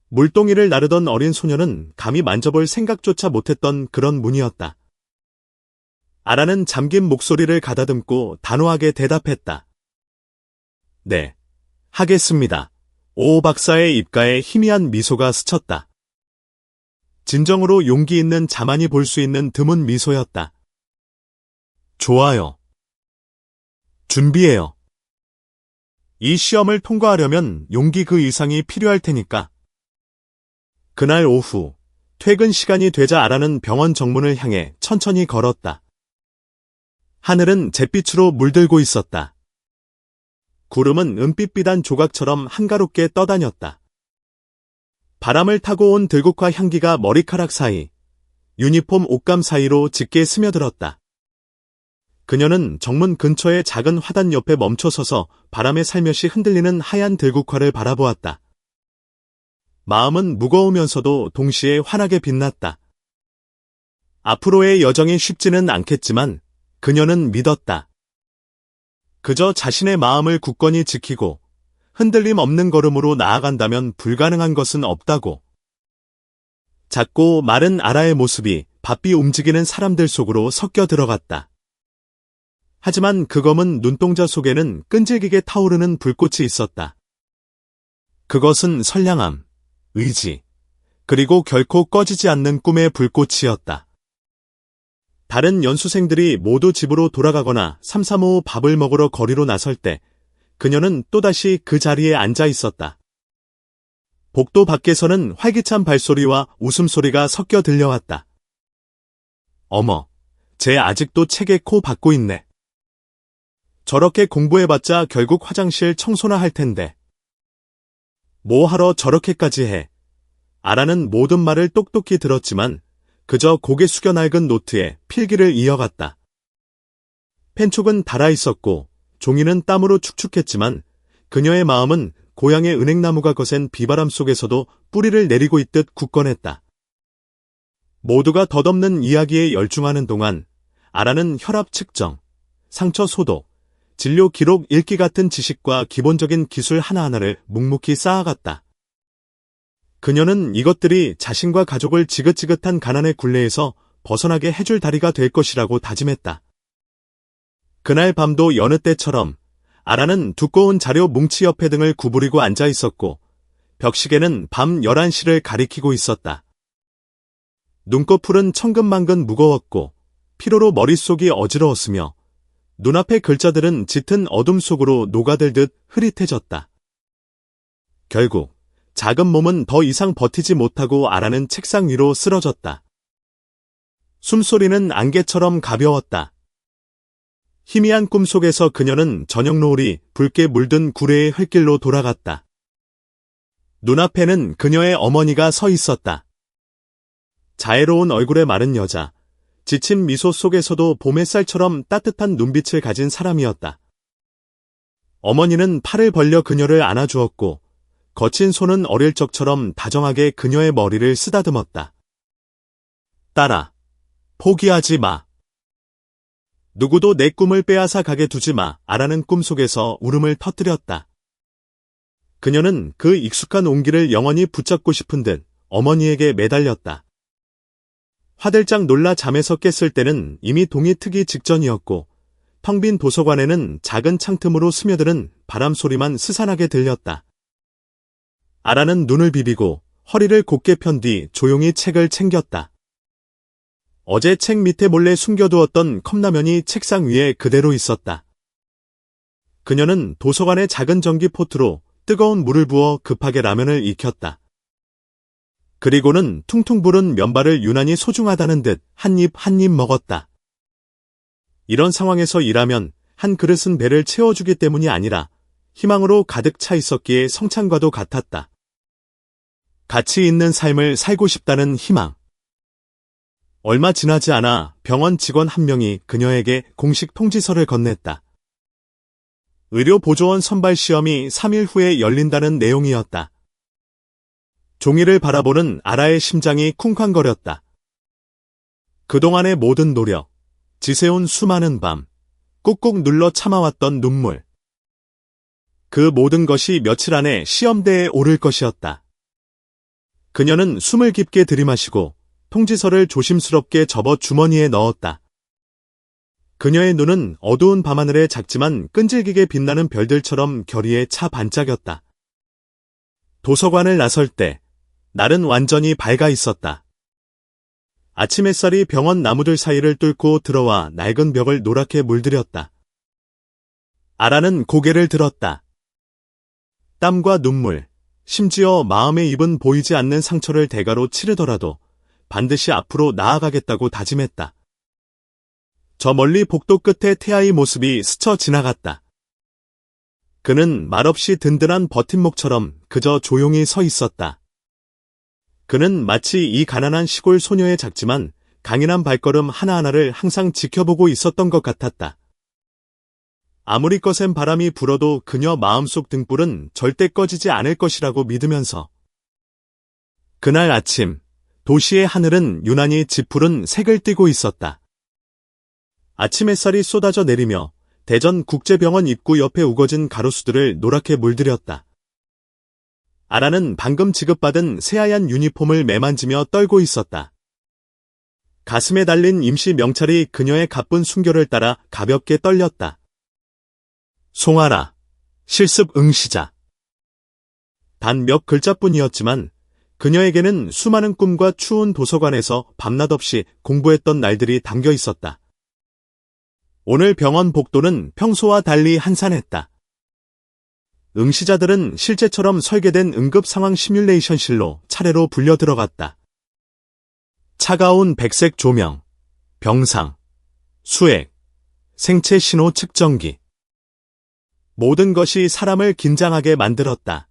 S1: 물동이를 나르던 어린 소녀는 감히 만져볼 생각조차 못했던 그런 문이었다. 아라는 잠긴 목소리를 가다듬고 단호하게 대답했다. 네, 하겠습니다. 오 박사의 입가에 희미한 미소가 스쳤다. 진정으로 용기 있는 자만이 볼 수 있는 드문 미소였다. 좋아요. 준비해요. 이 시험을 통과하려면 용기 그 이상이 필요할 테니까. 그날 오후, 퇴근 시간이 되자 아라는 병원 정문을 향해 천천히 걸었다. 하늘은 잿빛으로 물들고 있었다. 구름은 은빛비단 조각처럼 한가롭게 떠다녔다. 바람을 타고 온 들국화 향기가 머리카락 사이, 유니폼 옷감 사이로 짙게 스며들었다. 그녀는 정문 근처의 작은 화단 옆에 멈춰서서 바람에 살며시 흔들리는 하얀 들국화를 바라보았다. 마음은 무거우면서도 동시에 환하게 빛났다. 앞으로의 여정이 쉽지는 않겠지만 그녀는 믿었다. 그저 자신의 마음을 굳건히 지키고 흔들림 없는 걸음으로 나아간다면 불가능한 것은 없다고. 작고 마른 아라의 모습이 바삐 움직이는 사람들 속으로 섞여 들어갔다. 하지만 그 검은 눈동자 속에는 끈질기게 타오르는 불꽃이 있었다. 그것은 선량함, 의지, 그리고 결코 꺼지지 않는 꿈의 불꽃이었다. 다른 연수생들이 모두 집으로 돌아가거나 삼삼오오 밥을 먹으러 거리로 나설 때 그녀는 또다시 그 자리에 앉아 있었다. 복도 밖에서는 활기찬 발소리와 웃음소리가 섞여 들려왔다. 어머, 쟤 아직도 책에 코 박고 있네. 저렇게 공부해봤자 결국 화장실 청소나 할 텐데. 뭐 하러 저렇게까지 해. 아라는 모든 말을 똑똑히 들었지만 그저 고개 숙여 낡은 노트에 필기를 이어갔다. 펜촉은 닳아있었고 종이는 땀으로 축축했지만 그녀의 마음은 고향의 은행나무가 거센 비바람 속에서도 뿌리를 내리고 있듯 굳건했다. 모두가 덧없는 이야기에 열중하는 동안 아라는 혈압 측정, 상처 소독, 진료 기록 읽기 같은 지식과 기본적인 기술 하나하나를 묵묵히 쌓아갔다. 그녀는 이것들이 자신과 가족을 지긋지긋한 가난의 굴레에서 벗어나게 해줄 다리가 될 것이라고 다짐했다. 그날 밤도 여느 때처럼 아라는 두꺼운 자료 뭉치 옆에 등을 구부리고 앉아 있었고 벽시계는 밤 11시를 가리키고 있었다. 눈꺼풀은 천근만근 무거웠고 피로로 머릿속이 어지러웠으며 눈앞의 글자들은 짙은 어둠 속으로 녹아들듯 흐릿해졌다. 결국 작은 몸은 더 이상 버티지 못하고 아라는 책상 위로 쓰러졌다. 숨소리는 안개처럼 가벼웠다. 희미한 꿈속에서 그녀는 저녁 노을이 붉게 물든 구례의 흙길로 돌아갔다. 눈앞에는 그녀의 어머니가 서 있었다. 자애로운 얼굴의 마른 여자, 지친 미소 속에서도 봄 햇살처럼 따뜻한 눈빛을 가진 사람이었다. 어머니는 팔을 벌려 그녀를 안아주었고 거친 손은 어릴 적처럼 다정하게 그녀의 머리를 쓰다듬었다. 딸아, 포기하지 마. 누구도 내 꿈을 빼앗아 가게 두지 마. 아라는 꿈속에서 울음을 터뜨렸다. 그녀는 그 익숙한 온기를 영원히 붙잡고 싶은 듯 어머니에게 매달렸다. 화들짝 놀라 잠에서 깼을 때는 이미 동이 트기 직전이었고 텅 빈 도서관에는 작은 창틈으로 스며드는 바람 소리만 스산하게 들렸다. 아라는 눈을 비비고 허리를 곧게 편 뒤 조용히 책을 챙겼다. 어제 책 밑에 몰래 숨겨두었던 컵라면이 책상 위에 그대로 있었다. 그녀는 도서관의 작은 전기 포트로 뜨거운 물을 부어 급하게 라면을 익혔다. 그리고는 퉁퉁 부른 면발을 유난히 소중하다는 듯 한 입 한 입 먹었다. 이런 상황에서 일하면 한 그릇은 배를 채워주기 때문이 아니라 희망으로 가득 차 있었기에 성찬과도 같았다. 가치 있는 삶을 살고 싶다는 희망. 얼마 지나지 않아 병원 직원 한 명이 그녀에게 공식 통지서를 건넸다. 의료보조원 선발 시험이 3일 후에 열린다는 내용이었다. 종이를 바라보는 아라의 심장이 쿵쾅거렸다. 그동안의 모든 노력, 지새운 수많은 밤, 꾹꾹 눌러 참아왔던 눈물. 그 모든 것이 며칠 안에 시험대에 오를 것이었다. 그녀는 숨을 깊게 들이마시고 통지서를 조심스럽게 접어 주머니에 넣었다. 그녀의 눈은 어두운 밤하늘에 작지만 끈질기게 빛나는 별들처럼 결의에 차 반짝였다. 도서관을 나설 때 날은 완전히 밝아 있었다. 아침 햇살이 병원 나무들 사이를 뚫고 들어와 낡은 벽을 노랗게 물들였다. 아라는 고개를 들었다. 땀과 눈물, 심지어 마음의 입은 보이지 않는 상처를 대가로 치르더라도 반드시 앞으로 나아가겠다고 다짐했다. 저 멀리 복도 끝에 태아의 모습이 스쳐 지나갔다. 그는 말없이 든든한 버팀목처럼 그저 조용히 서 있었다. 그는 마치 이 가난한 시골 소녀의 작지만 강인한 발걸음 하나하나를 항상 지켜보고 있었던 것 같았다. 아무리 거센 바람이 불어도 그녀 마음속 등불은 절대 꺼지지 않을 것이라고 믿으면서. 그날 아침, 도시의 하늘은 유난히 짙푸른 색을 띠고 있었다. 아침 햇살이 쏟아져 내리며 대전국제병원 입구 옆에 우거진 가로수들을 노랗게 물들였다. 아라는 방금 지급받은 새하얀 유니폼을 매만지며 떨고 있었다. 가슴에 달린 임시 명찰이 그녀의 가쁜 순결을 따라 가볍게 떨렸다. 송아라, 실습 응시자. 단 몇 글자뿐이었지만 그녀에게는 수많은 꿈과 추운 도서관에서 밤낮 없이 공부했던 날들이 담겨 있었다. 오늘 병원 복도는 평소와 달리 한산했다. 응시자들은 실제처럼 설계된 응급상황 시뮬레이션실로 차례로 불려 들어갔다. 차가운 백색 조명, 병상, 수액, 생체 신호 측정기. 모든 것이 사람을 긴장하게 만들었다.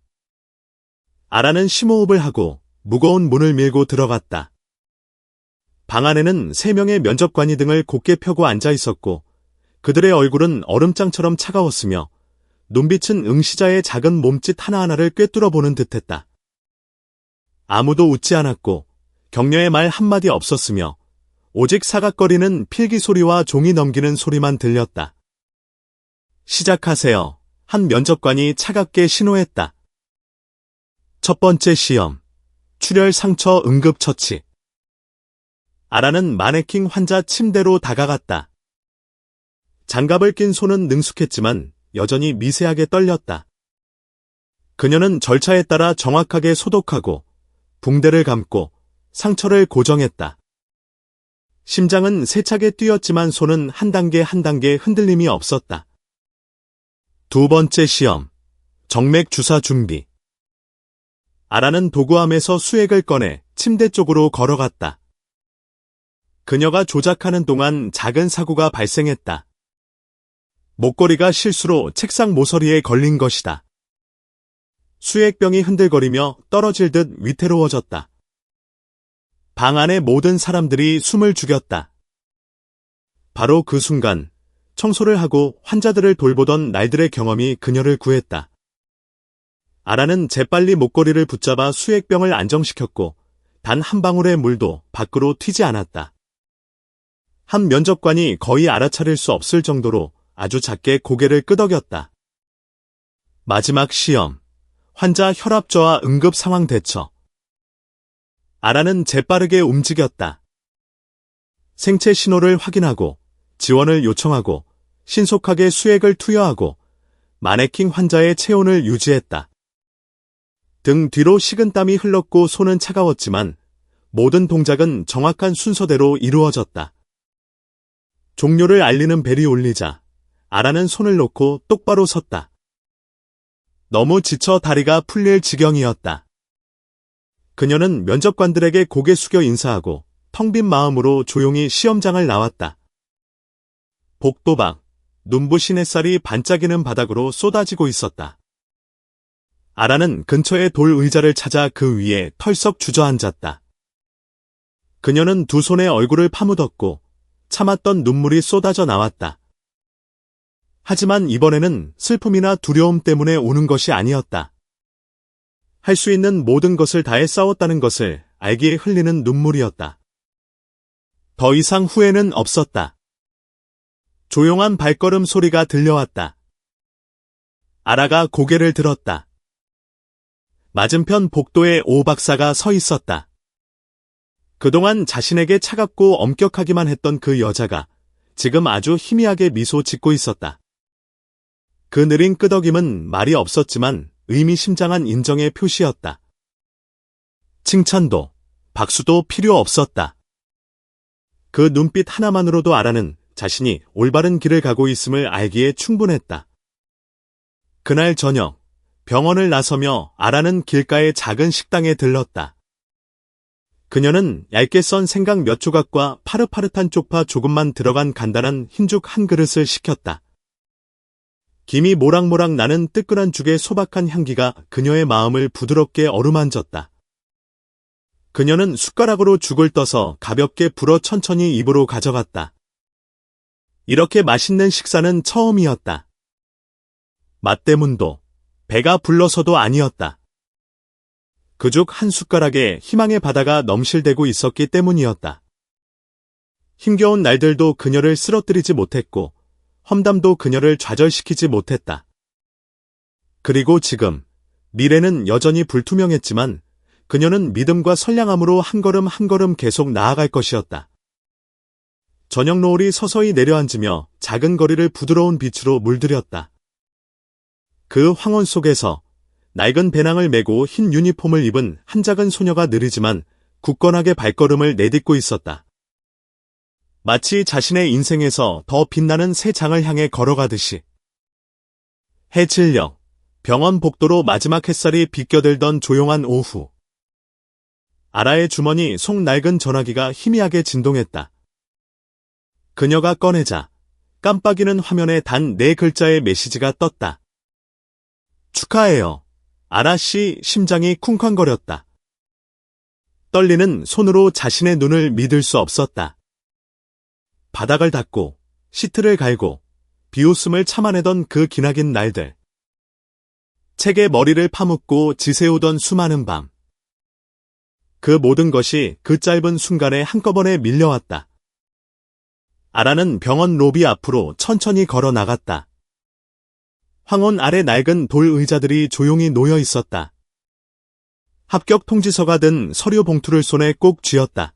S1: 아라는 심호흡을 하고 무거운 문을 밀고 들어갔다. 방 안에는 3명의 면접관이 등을 곧게 펴고 앉아 있었고 그들의 얼굴은 얼음장처럼 차가웠으며 눈빛은 응시자의 작은 몸짓 하나하나를 꿰뚫어 보는 듯했다. 아무도 웃지 않았고 격려의 말 한마디 없었으며 오직 사각거리는 필기 소리와 종이 넘기는 소리만 들렸다. 시작하세요. 한 면접관이 차갑게 신호했다. 첫 번째 시험, 출혈 상처 응급처치. 아라는 마네킹 환자 침대로 다가갔다. 장갑을 낀 손은 능숙했지만 여전히 미세하게 떨렸다. 그녀는 절차에 따라 정확하게 소독하고 붕대를 감고 상처를 고정했다. 심장은 세차게 뛰었지만 손은 한 단계 한 단계 흔들림이 없었다. 두 번째 시험, 정맥 주사 준비. 아라는 도구함에서 수액을 꺼내 침대 쪽으로 걸어갔다. 그녀가 조작하는 동안 작은 사고가 발생했다. 목걸이가 실수로 책상 모서리에 걸린 것이다. 수액병이 흔들거리며 떨어질 듯 위태로워졌다. 방 안의 모든 사람들이 숨을 죽였다. 바로 그 순간 청소를 하고 환자들을 돌보던 날들의 경험이 그녀를 구했다. 아라는 재빨리 목걸이를 붙잡아 수액병을 안정시켰고 단 한 방울의 물도 밖으로 튀지 않았다. 한 면접관이 거의 알아차릴 수 없을 정도로 아주 작게 고개를 끄덕였다. 마지막 시험, 환자 혈압 저하 응급 상황 대처. 아라는 재빠르게 움직였다. 생체 신호를 확인하고 지원을 요청하고 신속하게 수액을 투여하고 마네킹 환자의 체온을 유지했다. 등 뒤로 식은땀이 흘렀고 손은 차가웠지만 모든 동작은 정확한 순서대로 이루어졌다. 종료를 알리는 벨이 울리자 아라는 손을 놓고 똑바로 섰다. 너무 지쳐 다리가 풀릴 지경이었다. 그녀는 면접관들에게 고개 숙여 인사하고 텅 빈 마음으로 조용히 시험장을 나왔다. 복도 밖, 눈부신 햇살이 반짝이는 바닥으로 쏟아지고 있었다. 아라는 근처의 돌 의자를 찾아 그 위에 털썩 주저앉았다. 그녀는 두 손에 얼굴을 파묻었고 참았던 눈물이 쏟아져 나왔다. 하지만 이번에는 슬픔이나 두려움 때문에 우는 것이 아니었다. 할 수 있는 모든 것을 다해 싸웠다는 것을 알기에 흘리는 눈물이었다. 더 이상 후회는 없었다. 조용한 발걸음 소리가 들려왔다. 아라가 고개를 들었다. 맞은편 복도에 오 박사가 서 있었다. 그동안 자신에게 차갑고 엄격하기만 했던 그 여자가 지금 아주 희미하게 미소 짓고 있었다. 그 느린 끄덕임은 말이 없었지만 의미심장한 인정의 표시였다. 칭찬도, 박수도 필요 없었다. 그 눈빛 하나만으로도 아라는 자신이 올바른 길을 가고 있음을 알기에 충분했다. 그날 저녁, 병원을 나서며 아라는 길가의 작은 식당에 들렀다. 그녀는 얇게 썬 생강 몇 조각과 파릇파릇한 쪽파 조금만 들어간 간단한 흰죽 한 그릇을 시켰다. 김이 모락모락 나는 뜨끈한 죽의 소박한 향기가 그녀의 마음을 부드럽게 어루만졌다. 그녀는 숟가락으로 죽을 떠서 가볍게 불어 천천히 입으로 가져갔다. 이렇게 맛있는 식사는 처음이었다. 맛 때문도, 배가 불러서도 아니었다. 그죽 한 숟가락에 희망의 바다가 넘실대고 있었기 때문이었다. 힘겨운 날들도 그녀를 쓰러뜨리지 못했고, 험담도 그녀를 좌절시키지 못했다. 그리고 지금, 미래는 여전히 불투명했지만, 그녀는 믿음과 선량함으로 한 걸음 한 걸음 계속 나아갈 것이었다. 저녁 노을이 서서히 내려앉으며 작은 거리를 부드러운 빛으로 물들였다. 그 황혼 속에서 낡은 배낭을 메고 흰 유니폼을 입은 한 작은 소녀가 느리지만 굳건하게 발걸음을 내딛고 있었다. 마치 자신의 인생에서 더 빛나는 새 장을 향해 걸어가듯이. 해질녘, 병원 복도로 마지막 햇살이 비껴들던 조용한 오후. 아라의 주머니 속 낡은 전화기가 희미하게 진동했다. 그녀가 꺼내자 깜빡이는 화면에 단 4글자의 메시지가 떴다. 축하해요. 아라 씨. 심장이 쿵쾅거렸다. 떨리는 손으로 자신의 눈을 믿을 수 없었다. 바닥을 닦고 시트를 갈고 비웃음을 참아내던 그 기나긴 날들. 책에 머리를 파묻고 지새우던 수많은 밤. 그 모든 것이 그 짧은 순간에 한꺼번에 밀려왔다. 아라는 병원 로비 앞으로 천천히 걸어 나갔다. 황혼 아래 낡은 돌 의자들이 조용히 놓여 있었다. 합격 통지서가 든 서류 봉투를 손에 꼭 쥐었다.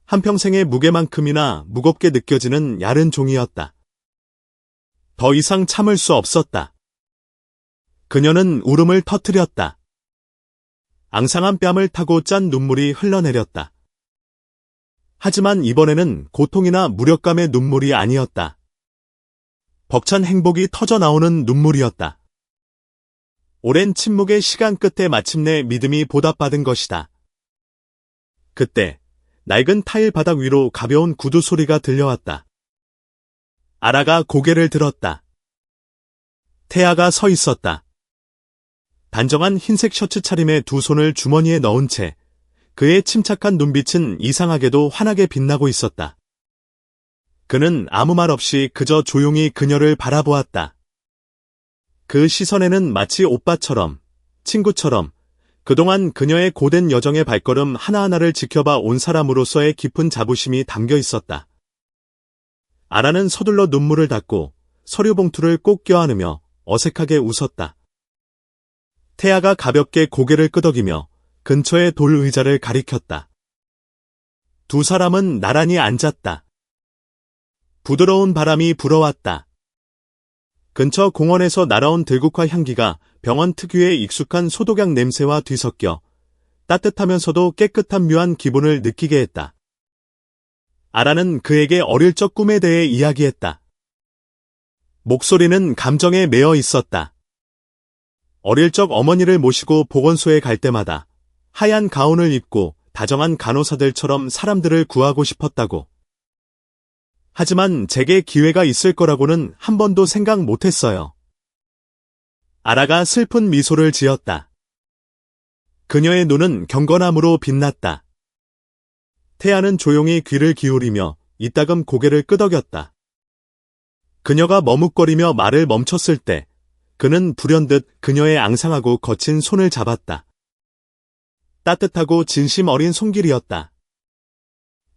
S1: 한평생의 무게만큼이나 무겁게 느껴지는 야른 종이였다. 더 이상 참을 수 없었다. 그녀는 울음을 터뜨렸다. 앙상한 뺨을 타고 짠 눈물이 흘러내렸다. 하지만 이번에는 고통이나 무력감의 눈물이 아니었다. 벅찬 행복이 터져 나오는 눈물이었다. 오랜 침묵의 시간 끝에 마침내 믿음이 보답받은 것이다. 그때 낡은 타일 바닥 위로 가벼운 구두 소리가 들려왔다. 아라가 고개를 들었다. 태아가 서 있었다. 단정한 흰색 셔츠 차림에 두 손을 주머니에 넣은 채 그의 침착한 눈빛은 이상하게도 환하게 빛나고 있었다. 그는 아무 말 없이 그저 조용히 그녀를 바라보았다. 그 시선에는 마치 오빠처럼, 친구처럼 그동안 그녀의 고된 여정의 발걸음 하나하나를 지켜봐 온 사람으로서의 깊은 자부심이 담겨 있었다. 아라는 서둘러 눈물을 닦고 서류 봉투를 꼭 껴안으며 어색하게 웃었다. 태아가 가볍게 고개를 끄덕이며 근처의 돌 의자를 가리켰다. 두 사람은 나란히 앉았다. 부드러운 바람이 불어왔다. 근처 공원에서 날아온 들국화 향기가 병원 특유의 익숙한 소독약 냄새와 뒤섞여 따뜻하면서도 깨끗한 묘한 기분을 느끼게 했다. 아라는 그에게 어릴 적 꿈에 대해 이야기했다. 목소리는 감정에 매여 있었다. 어릴 적 어머니를 모시고 보건소에 갈 때마다 하얀 가운을 입고 다정한 간호사들처럼 사람들을 구하고 싶었다고. 하지만 제게 기회가 있을 거라고는 한 번도 생각 못했어요. 아라가 슬픈 미소를 지었다. 그녀의 눈은 경건함으로 빛났다. 태아는 조용히 귀를 기울이며 이따금 고개를 끄덕였다. 그녀가 머뭇거리며 말을 멈췄을 때 그는 불현듯 그녀의 앙상하고 거친 손을 잡았다. 따뜻하고 진심 어린 손길이었다.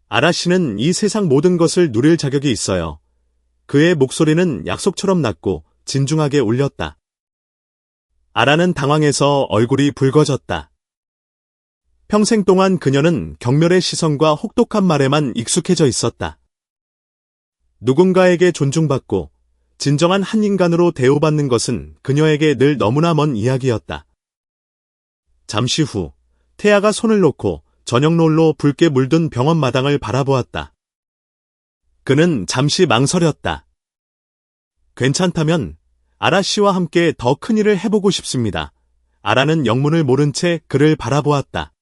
S1: 아라 씨는 이 세상 모든 것을 누릴 자격이 있어요. 그의 목소리는 약속처럼 낮고 진중하게 울렸다. 아라는 당황해서 얼굴이 붉어졌다. 평생 동안 그녀는 경멸의 시선과 혹독한 말에만 익숙해져 있었다. 누군가에게 존중받고 진정한 한 인간으로 대우받는 것은 그녀에게 늘 너무나 먼 이야기였다. 잠시 후 태아가 손을 놓고 저녁 노을로 붉게 물든 병원 마당을 바라보았다. 그는 잠시 망설였다. 괜찮다면 아라 씨와 함께 더 큰 일을 해보고 싶습니다. 아라는 영문을 모른 채 그를 바라보았다.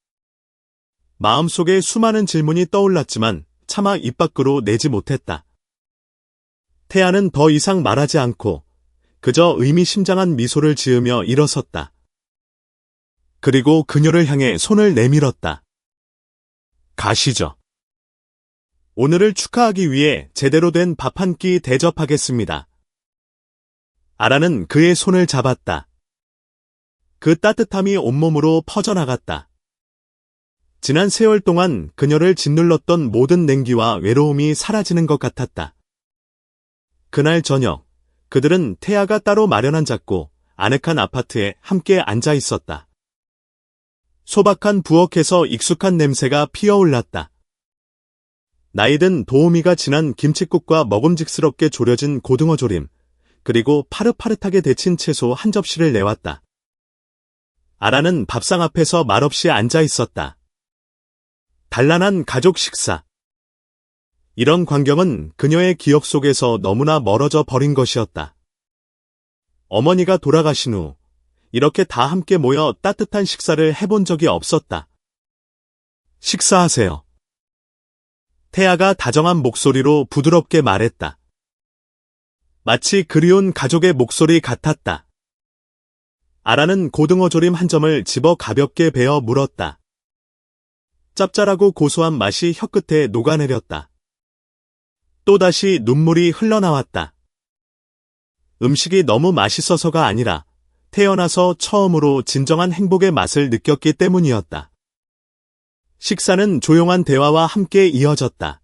S1: 마음속에 수많은 질문이 떠올랐지만 차마 입 밖으로 내지 못했다. 태아는 더 이상 말하지 않고 그저 의미심장한 미소를 지으며 일어섰다. 그리고 그녀를 향해 손을 내밀었다. 가시죠. 오늘을 축하하기 위해 제대로 된 밥 한 끼 대접하겠습니다. 아라는 그의 손을 잡았다. 그 따뜻함이 온몸으로 퍼져나갔다. 지난 세월 동안 그녀를 짓눌렀던 모든 냉기와 외로움이 사라지는 것 같았다. 그날 저녁, 그들은 태아가 따로 마련한 작고 아늑한 아파트에 함께 앉아 있었다. 소박한 부엌에서 익숙한 냄새가 피어올랐다. 나이든 도우미가 진한 김칫국과 먹음직스럽게 졸여진 고등어 조림, 그리고 파릇파릇하게 데친 채소 한 접시를 내왔다. 아라는 밥상 앞에서 말없이 앉아 있었다. 단란한 가족 식사. 이런 광경은 그녀의 기억 속에서 너무나 멀어져 버린 것이었다. 어머니가 돌아가신 후 이렇게 다 함께 모여 따뜻한 식사를 해본 적이 없었다. 식사하세요. 태아가 다정한 목소리로 부드럽게 말했다. 마치 그리운 가족의 목소리 같았다. 아라는 고등어 조림 한 점을 집어 가볍게 베어 물었다. 짭짤하고 고소한 맛이 혀끝에 녹아내렸다. 또다시 눈물이 흘러나왔다. 음식이 너무 맛있어서가 아니라 태어나서 처음으로 진정한 행복의 맛을 느꼈기 때문이었다. 식사는 조용한 대화와 함께 이어졌다.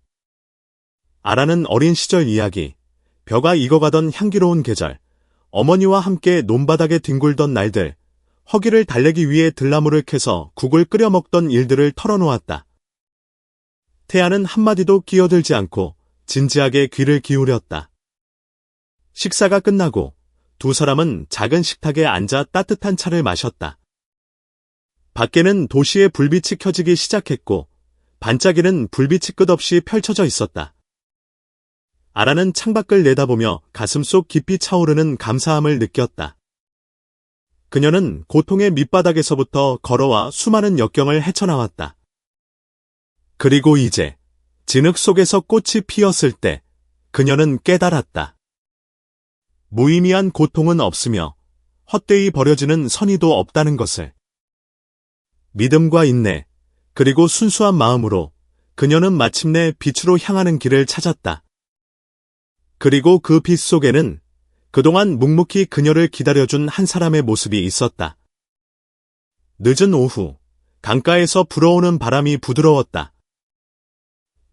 S1: 아라는 어린 시절 이야기, 벼가 익어가던 향기로운 계절, 어머니와 함께 논바닥에 뒹굴던 날들, 허기를 달래기 위해 들나무를 캐서 국을 끓여 먹던 일들을 털어놓았다. 태아는 한마디도 끼어들지 않고 진지하게 귀를 기울였다. 식사가 끝나고 두 사람은 작은 식탁에 앉아 따뜻한 차를 마셨다. 밖에는 도시의 불빛이 켜지기 시작했고 반짝이는 불빛이 끝없이 펼쳐져 있었다. 아라는 창밖을 내다보며 가슴속 깊이 차오르는 감사함을 느꼈다. 그녀는 고통의 밑바닥에서부터 걸어와 수많은 역경을 헤쳐나왔다. 그리고 이제 진흙 속에서 꽃이 피었을 때 그녀는 깨달았다. 무의미한 고통은 없으며 헛되이 버려지는 선의도 없다는 것을. 믿음과 인내, 그리고 순수한 마음으로 그녀는 마침내 빛으로 향하는 길을 찾았다. 그리고 그 빛 속에는 그동안 묵묵히 그녀를 기다려준 한 사람의 모습이 있었다. 늦은 오후, 강가에서 불어오는 바람이 부드러웠다.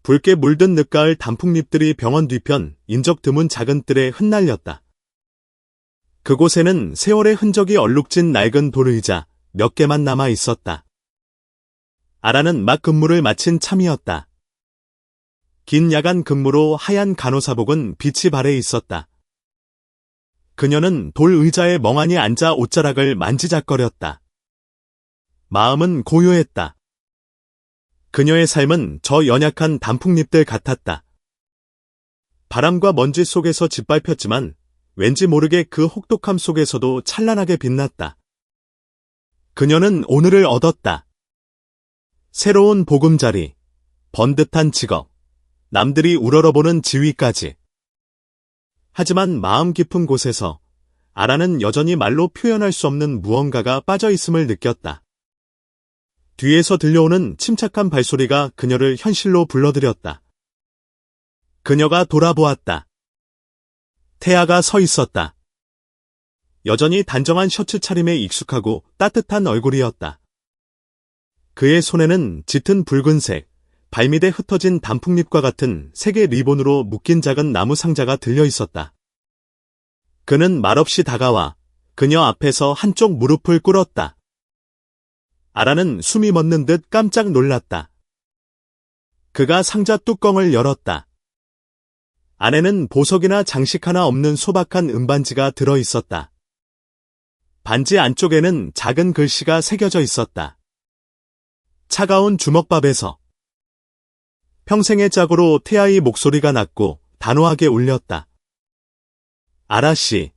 S1: 붉게 물든 늦가을 단풍잎들이 병원 뒤편 인적 드문 작은 뜰에 흩날렸다. 그곳에는 세월의 흔적이 얼룩진 낡은 돌의자 몇 개만 남아 있었다. 아라는 막 근무를 마친 참이었다. 긴 야간 근무로 하얀 간호사복은 빛이 발해 있었다. 그녀는 돌 의자에 멍하니 앉아 옷자락을 만지작거렸다. 마음은 고요했다. 그녀의 삶은 저 연약한 단풍잎들 같았다. 바람과 먼지 속에서 짓밟혔지만 왠지 모르게 그 혹독함 속에서도 찬란하게 빛났다. 그녀는 오늘을 얻었다. 새로운 보금자리, 번듯한 직업, 남들이 우러러보는 지위까지. 하지만 마음 깊은 곳에서 아라는 여전히 말로 표현할 수 없는 무언가가 빠져 있음을 느꼈다. 뒤에서 들려오는 침착한 발소리가 그녀를 현실로 불러들였다. 그녀가 돌아보았다. 태아가 서 있었다. 여전히 단정한 셔츠 차림에 익숙하고 따뜻한 얼굴이었다. 그의 손에는 짙은 붉은색, 발밑에 흩어진 단풍잎과 같은 색의 리본으로 묶인 작은 나무 상자가 들려 있었다. 그는 말없이 다가와 그녀 앞에서 한쪽 무릎을 꿇었다. 아라는 숨이 멎는 듯 깜짝 놀랐다. 그가 상자 뚜껑을 열었다. 안에는 보석이나 장식 하나 없는 소박한 은반지가 들어 있었다. 반지 안쪽에는 작은 글씨가 새겨져 있었다. 차가운 주먹밥에서. 평생의 짝으로 태아의 목소리가 낮고 단호하게 울렸다. 아라 씨,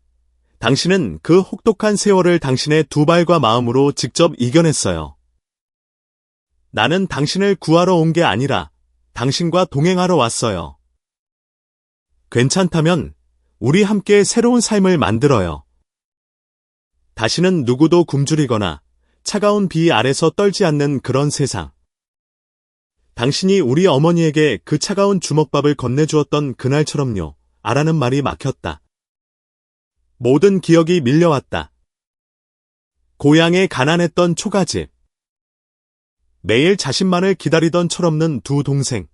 S1: 당신은 그 혹독한 세월을 당신의 두 발과 마음으로 직접 이겨냈어요. 나는 당신을 구하러 온 게 아니라 당신과 동행하러 왔어요. 괜찮다면 우리 함께 새로운 삶을 만들어요. 다시는 누구도 굶주리거나 차가운 비 아래서 떨지 않는 그런 세상. 당신이 우리 어머니에게 그 차가운 주먹밥을 건네주었던 그날처럼요. 아라는 말이 막혔다. 모든 기억이 밀려왔다. 고향에 가난했던 초가집. 매일 자신만을 기다리던 철없는 두 동생.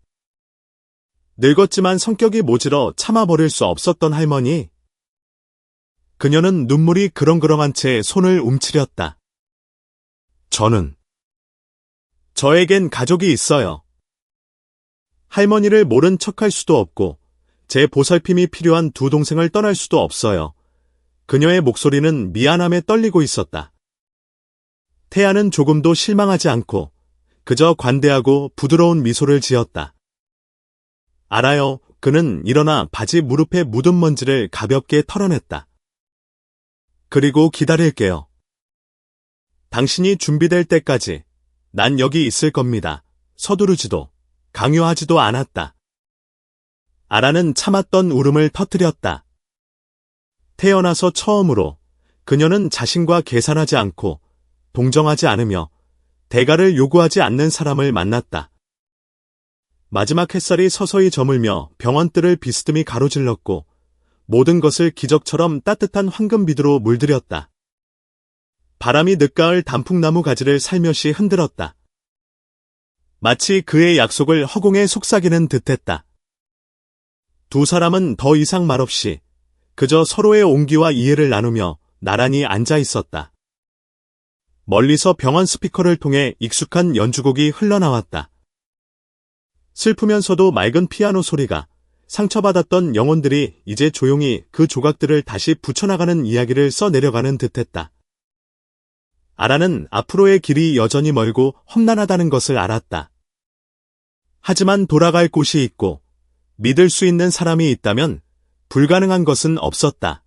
S1: 늙었지만 성격이 모질어 참아버릴 수 없었던 할머니. 그녀는 눈물이 그렁그렁한 채 손을 움츠렸다. 저에겐 가족이 있어요. 할머니를 모른 척할 수도 없고 제 보살핌이 필요한 두 동생을 떠날 수도 없어요. 그녀의 목소리는 미안함에 떨리고 있었다. 태아는 조금도 실망하지 않고 그저 관대하고 부드러운 미소를 지었다. 알아요. 그는 일어나 바지 무릎에 묻은 먼지를 가볍게 털어냈다. 그리고 기다릴게요. 당신이 준비될 때까지 난 여기 있을 겁니다. 서두르지도 강요하지도 않았다. 아라는 참았던 울음을 터뜨렸다. 태어나서 처음으로 그녀는 자신과 계산하지 않고 동정하지 않으며 대가를 요구하지 않는 사람을 만났다. 마지막 햇살이 서서히 저물며 병원뜰을 비스듬히 가로질렀고 모든 것을 기적처럼 따뜻한 황금빛으로 물들였다. 바람이 늦가을 단풍나무 가지를 살며시 흔들었다. 마치 그의 약속을 허공에 속삭이는 듯했다. 두 사람은 더 이상 말없이 그저 서로의 온기와 이해를 나누며 나란히 앉아 있었다. 멀리서 병원 스피커를 통해 익숙한 연주곡이 흘러나왔다. 슬프면서도 맑은 피아노 소리가 상처받았던 영혼들이 이제 조용히 그 조각들을 다시 붙여나가는 이야기를 써내려가는 듯했다. 아라는 앞으로의 길이 여전히 멀고 험난하다는 것을 알았다. 하지만 돌아갈 곳이 있고 믿을 수 있는 사람이 있다면 불가능한 것은 없었다.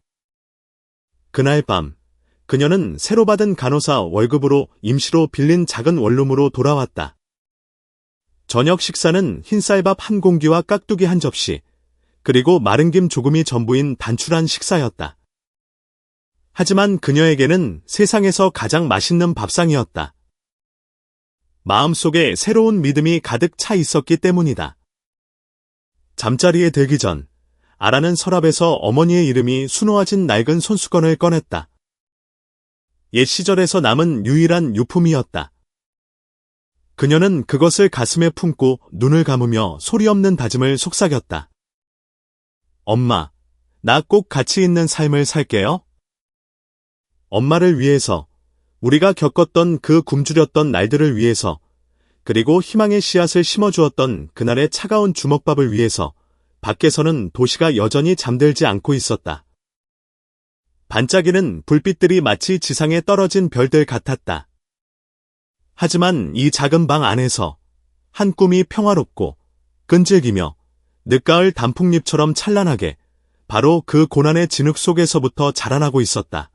S1: 그날 밤 그녀는 새로 받은 간호사 월급으로 임시로 빌린 작은 원룸으로 돌아왔다. 저녁 식사는 흰쌀밥 한 공기와 깍두기 한 접시, 그리고 마른 김 조금이 전부인 단출한 식사였다. 하지만 그녀에게는 세상에서 가장 맛있는 밥상이었다. 마음속에 새로운 믿음이 가득 차 있었기 때문이다. 잠자리에 들기 전 아라는 서랍에서 어머니의 이름이 수놓아진 낡은 손수건을 꺼냈다. 옛 시절에서 남은 유일한 유품이었다. 그녀는 그것을 가슴에 품고 눈을 감으며 소리 없는 다짐을 속삭였다. 엄마, 나 꼭 가치 있는 삶을 살게요. 엄마를 위해서, 우리가 겪었던 그 굶주렸던 날들을 위해서, 그리고 희망의 씨앗을 심어주었던 그날의 차가운 주먹밥을 위해서 밖에서는 도시가 여전히 잠들지 않고 있었다. 반짝이는 불빛들이 마치 지상에 떨어진 별들 같았다. 하지만 이 작은 방 안에서 한 꿈이 평화롭고 끈질기며 늦가을 단풍잎처럼 찬란하게 바로 그 고난의 진흙 속에서부터 자라나고 있었다.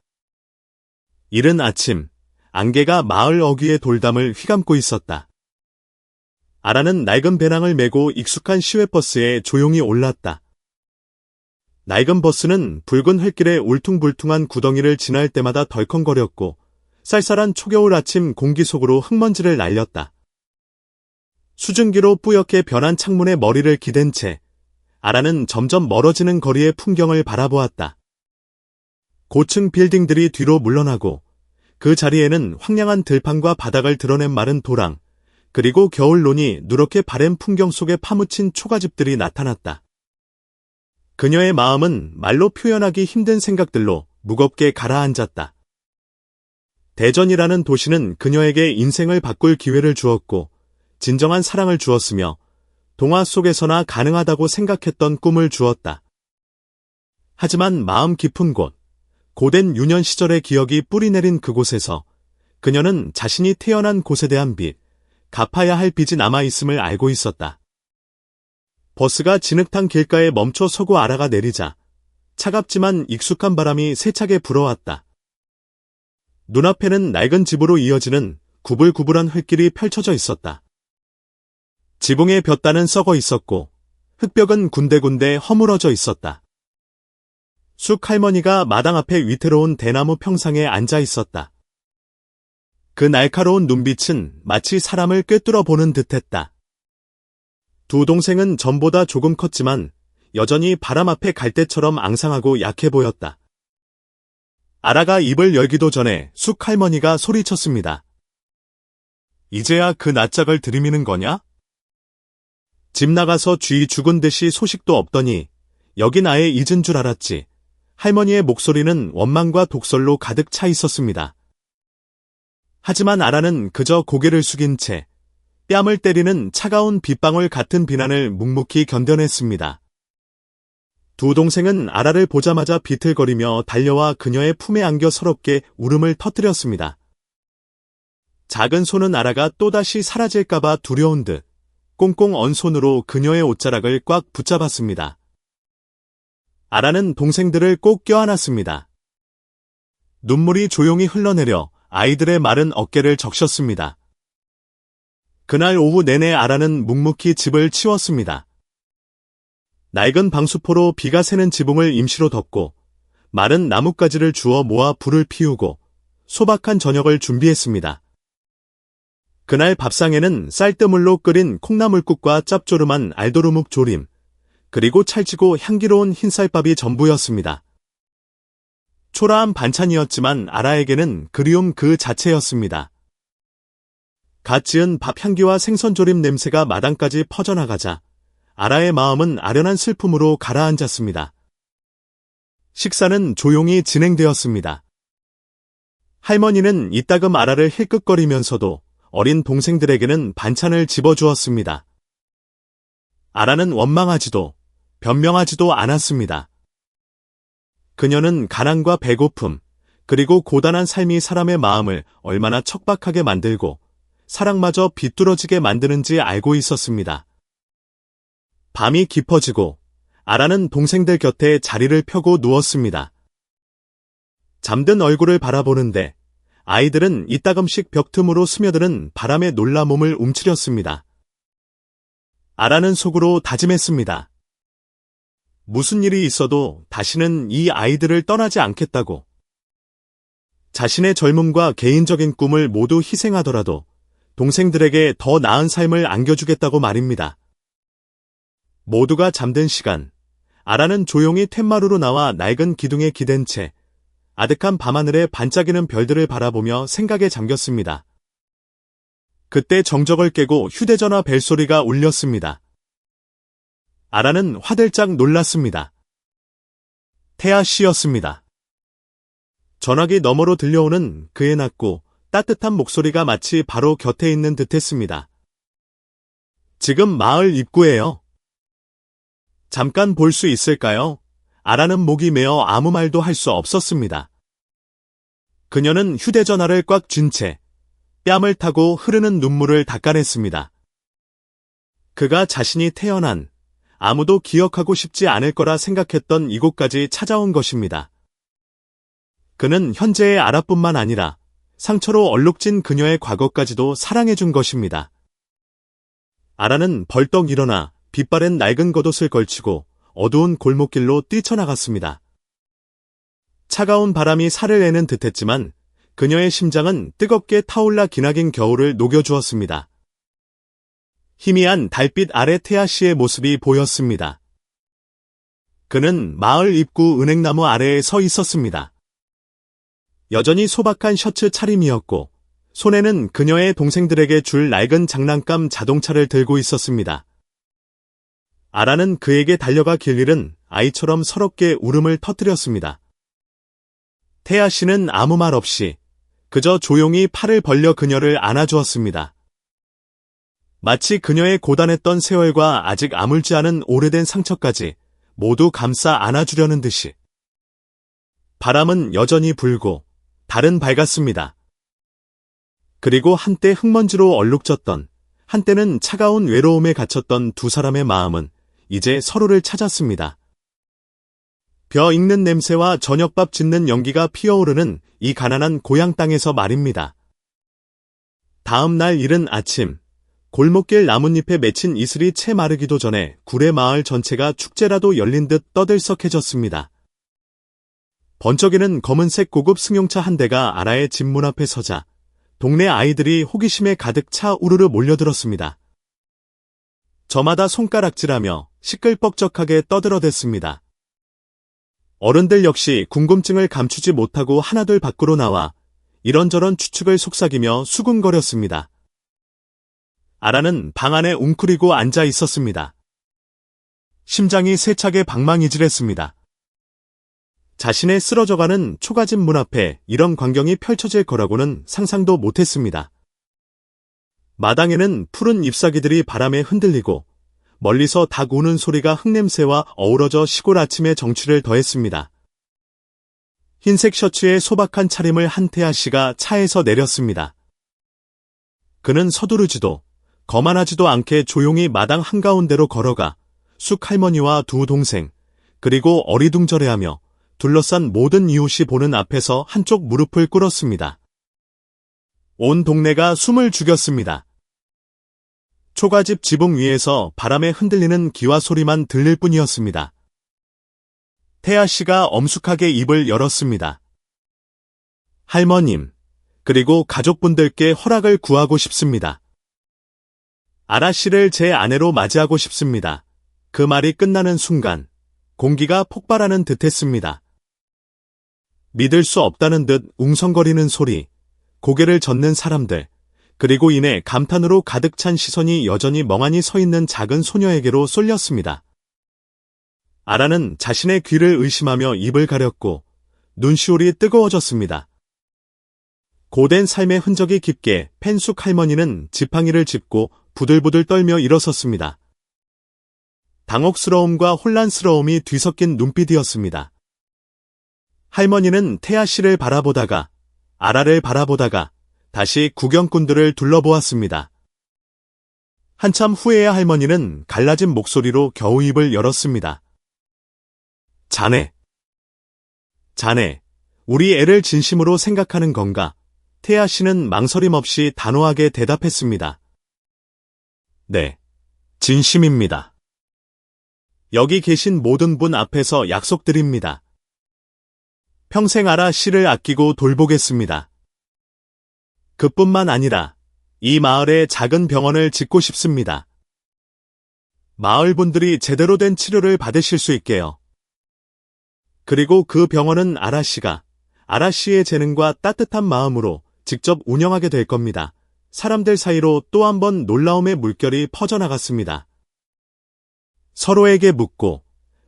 S1: 이른 아침, 안개가 마을 어귀의 돌담을 휘감고 있었다. 아라는 낡은 배낭을 메고 익숙한 시외버스에 조용히 올랐다. 낡은 버스는 붉은 흙길의 울퉁불퉁한 구덩이를 지날 때마다 덜컹거렸고 쌀쌀한 초겨울 아침 공기 속으로 흙먼지를 날렸다. 수증기로 뿌옇게 변한 창문에 머리를 기댄 채 아라는 점점 멀어지는 거리의 풍경을 바라보았다. 고층 빌딩들이 뒤로 물러나고 그 자리에는 황량한 들판과 바닥을 드러낸 마른 도랑, 그리고 겨울론이 누렇게 바랜 풍경 속에 파묻힌 초가집들이 나타났다. 그녀의 마음은 말로 표현하기 힘든 생각들로 무겁게 가라앉았다. 대전이라는 도시는 그녀에게 인생을 바꿀 기회를 주었고 진정한 사랑을 주었으며 동화 속에서나 가능하다고 생각했던 꿈을 주었다. 하지만 마음 깊은 곳, 고된 유년 시절의 기억이 뿌리내린 그곳에서 그녀는 자신이 태어난 곳에 대한 빚, 갚아야 할 빚이 남아있음을 알고 있었다. 버스가 진흙탕 길가에 멈춰 서고 아라가 내리자 차갑지만 익숙한 바람이 세차게 불어왔다. 눈앞에는 낡은 집으로 이어지는 구불구불한 흙길이 펼쳐져 있었다. 지붕에 볕단은 썩어 있었고 흙벽은 군데군데 허물어져 있었다. 쑥 할머니가 마당 앞에 위태로운 대나무 평상에 앉아 있었다. 그 날카로운 눈빛은 마치 사람을 꿰뚫어 보는 듯했다. 두 동생은 전보다 조금 컸지만 여전히 바람 앞에 갈대처럼 앙상하고 약해 보였다. 아라가 입을 열기도 전에 숙 할머니가 소리쳤습니다. 이제야 그 낯짝을 들이미는 거냐? 집 나가서 쥐 죽은 듯이 소식도 없더니 여긴 아예 잊은 줄 알았지. 할머니의 목소리는 원망과 독설로 가득 차 있었습니다. 하지만 아라는 그저 고개를 숙인 채 뺨을 때리는 차가운 빗방울 같은 비난을 묵묵히 견뎌냈습니다. 두 동생은 아라를 보자마자 비틀거리며 달려와 그녀의 품에 안겨 서럽게 울음을 터뜨렸습니다. 작은 손은 아라가 또다시 사라질까봐 두려운 듯 꽁꽁 언 손으로 그녀의 옷자락을 꽉 붙잡았습니다. 아라는 동생들을 꼭 껴안았습니다. 눈물이 조용히 흘러내려 아이들의 마른 어깨를 적셨습니다. 그날 오후 내내 아라는 묵묵히 집을 치웠습니다. 낡은 방수포로 비가 새는 지붕을 임시로 덮고 마른 나뭇가지를 주워 모아 불을 피우고 소박한 저녁을 준비했습니다. 그날 밥상에는 쌀뜨물로 끓인 콩나물국과 짭조름한 알도루묵 조림, 그리고 찰지고 향기로운 흰쌀밥이 전부였습니다. 초라한 반찬이었지만 아라에게는 그리움 그 자체였습니다. 갓 지은 밥 향기와 생선조림 냄새가 마당까지 퍼져나가자 아라의 마음은 아련한 슬픔으로 가라앉았습니다. 식사는 조용히 진행되었습니다. 할머니는 이따금 아라를 힐끗거리면서도 어린 동생들에게는 반찬을 집어주었습니다. 아라는 원망하지도 변명하지도 않았습니다. 그녀는 가난과 배고픔, 그리고 고단한 삶이 사람의 마음을 얼마나 척박하게 만들고 사랑마저 비뚤어지게 만드는지 알고 있었습니다. 밤이 깊어지고 아라는 동생들 곁에 자리를 펴고 누웠습니다. 잠든 얼굴을 바라보는데 아이들은 이따금씩 벽틈으로 스며드는 바람에 놀라 몸을 움츠렸습니다. 아라는 속으로 다짐했습니다. 무슨 일이 있어도 다시는 이 아이들을 떠나지 않겠다고. 자신의 젊음과 개인적인 꿈을 모두 희생하더라도 동생들에게 더 나은 삶을 안겨주겠다고 말입니다. 모두가 잠든 시간, 아라는 조용히 툇마루로 나와 낡은 기둥에 기댄 채 아득한 밤하늘에 반짝이는 별들을 바라보며 생각에 잠겼습니다. 그때 정적을 깨고 휴대전화 벨소리가 울렸습니다. 아라는 화들짝 놀랐습니다. 태아 씨였습니다. 전화기 너머로 들려오는 그의 낮고 따뜻한 목소리가 마치 바로 곁에 있는 듯했습니다. 지금 마을 입구예요. 잠깐 볼 수 있을까요? 아라는 목이 메어 아무 말도 할 수 없었습니다. 그녀는 휴대전화를 꽉 쥔 채 뺨을 타고 흐르는 눈물을 닦아냈습니다. 그가 자신이 태어난, 아무도 기억하고 싶지 않을 거라 생각했던 이곳까지 찾아온 것입니다. 그는 현재의 아라뿐만 아니라 상처로 얼룩진 그녀의 과거까지도 사랑해준 것입니다. 아라는 벌떡 일어나 빛바랜 낡은 겉옷을 걸치고 어두운 골목길로 뛰쳐나갔습니다. 차가운 바람이 살을 내는 듯했지만 그녀의 심장은 뜨겁게 타올라 기나긴 겨울을 녹여주었습니다. 희미한 달빛 아래 태아 씨의 모습이 보였습니다. 그는 마을 입구 은행나무 아래에 서 있었습니다. 여전히 소박한 셔츠 차림이었고 손에는 그녀의 동생들에게 줄 낡은 장난감 자동차를 들고 있었습니다. 아라는 그에게 달려가 길 잃은 아이처럼 서럽게 울음을 터뜨렸습니다. 태아 씨는 아무 말 없이 그저 조용히 팔을 벌려 그녀를 안아주었습니다. 마치 그녀의 고단했던 세월과 아직 아물지 않은 오래된 상처까지 모두 감싸 안아주려는 듯이. 바람은 여전히 불고 달은 밝았습니다. 그리고 한때 흙먼지로 얼룩졌던, 한때는 차가운 외로움에 갇혔던 두 사람의 마음은 이제 서로를 찾았습니다. 벼 익는 냄새와 저녁밥 짓는 연기가 피어오르는 이 가난한 고향 땅에서 말입니다. 다음 날 이른 아침, 골목길 나뭇잎에 맺힌 이슬이 채 마르기도 전에 구례 마을 전체가 축제라도 열린 듯 떠들썩해졌습니다. 번쩍이는 검은색 고급 승용차 한 대가 아라의 집 문 앞에 서자 동네 아이들이 호기심에 가득 차 우르르 몰려들었습니다. 저마다 손가락질하며 시끌벅적하게 떠들어댔습니다. 어른들 역시 궁금증을 감추지 못하고 하나둘 밖으로 나와 이런저런 추측을 속삭이며 수군거렸습니다. 아라는 방 안에 웅크리고 앉아 있었습니다. 심장이 세차게 방망이질했습니다. 자신의 쓰러져가는 초가집 문 앞에 이런 광경이 펼쳐질 거라고는 상상도 못했습니다. 마당에는 푸른 잎사귀들이 바람에 흔들리고 멀리서 닭 우는 소리가 흙냄새와 어우러져 시골 아침의 정취를 더했습니다. 흰색 셔츠에 소박한 차림을 한 태아 씨가 차에서 내렸습니다. 그는 서두르지도 거만하지도 않게 조용히 마당 한가운데로 걸어가 숙 할머니와 두 동생 그리고 어리둥절해하며 둘러싼 모든 이웃이 보는 앞에서 한쪽 무릎을 꿇었습니다. 온 동네가 숨을 죽였습니다. 초가집 지붕 위에서 바람에 흔들리는 기와 소리만 들릴 뿐이었습니다. 태아 씨가 엄숙하게 입을 열었습니다. 할머님, 그리고 가족분들께 허락을 구하고 싶습니다. 아라 씨를 제 아내로 맞이하고 싶습니다. 그 말이 끝나는 순간 공기가 폭발하는 듯했습니다. 믿을 수 없다는 듯 웅성거리는 소리, 고개를 젓는 사람들, 그리고 이내 감탄으로 가득 찬 시선이 여전히 멍하니 서 있는 작은 소녀에게로 쏠렸습니다. 아라는 자신의 귀를 의심하며 입을 가렸고 눈시울이 뜨거워졌습니다. 고된 삶의 흔적이 깊게 팬 숙 할머니는 지팡이를 짚고 부들부들 떨며 일어섰습니다. 당혹스러움과 혼란스러움이 뒤섞인 눈빛이었습니다. 할머니는 태아 씨를 바라보다가 아라를 바라보다가 다시 구경꾼들을 둘러보았습니다. 한참 후에야 할머니는 갈라진 목소리로 겨우 입을 열었습니다. 자네, 우리 애를 진심으로 생각하는 건가? 태아 씨는 망설임 없이 단호하게 대답했습니다. 네, 진심입니다. 여기 계신 모든 분 앞에서 약속드립니다. 평생 아라 씨를 아끼고 돌보겠습니다. 그뿐만 아니라 이 마을에 작은 병원을 짓고 싶습니다. 마을 분들이 제대로 된 치료를 받으실 수 있게요. 그리고 그 병원은 아라 씨의 재능과 따뜻한 마음으로 직접 운영하게 될 겁니다. 사람들 사이로 또 한 번 놀라움의 물결이 퍼져나갔습니다. 서로에게 묻고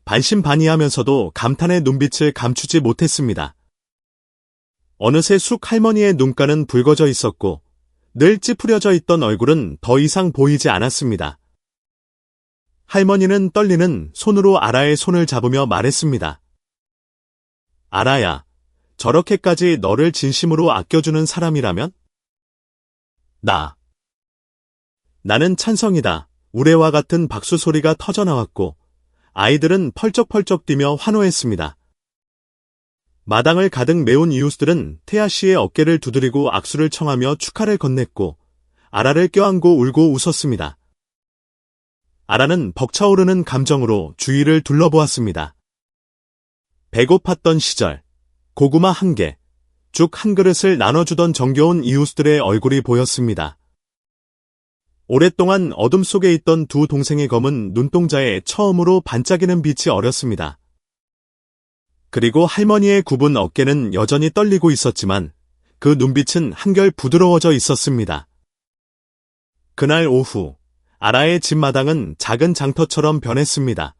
S1: 반신반의하면서도 감탄의 눈빛을 감추지 못했습니다. 어느새 숙 할머니의 눈가는 붉어져 있었고 늘 찌푸려져 있던 얼굴은 더 이상 보이지 않았습니다. 할머니는 떨리는 손으로 아라의 손을 잡으며 말했습니다. 아라야, 저렇게까지 너를 진심으로 아껴주는 사람이라면? 나는 찬성이다. 우레와 같은 박수 소리가 터져나왔고 아이들은 펄쩍펄쩍 뛰며 환호했습니다. 마당을 가득 메운 이웃들은 태아 씨의 어깨를 두드리고 악수를 청하며 축하를 건넸고 아라를 껴안고 울고 웃었습니다. 아라는 벅차오르는 감정으로 주위를 둘러보았습니다. 배고팠던 시절, 고구마 한 개, 죽 한 그릇을 나눠주던 정겨운 이웃들의 얼굴이 보였습니다. 오랫동안 어둠 속에 있던 두 동생의 검은 눈동자에 처음으로 반짝이는 빛이 어렸습니다. 그리고 할머니의 굽은 어깨는 여전히 떨리고 있었지만 그 눈빛은 한결 부드러워져 있었습니다. 그날 오후, 아라의 집마당은 작은 장터처럼 변했습니다.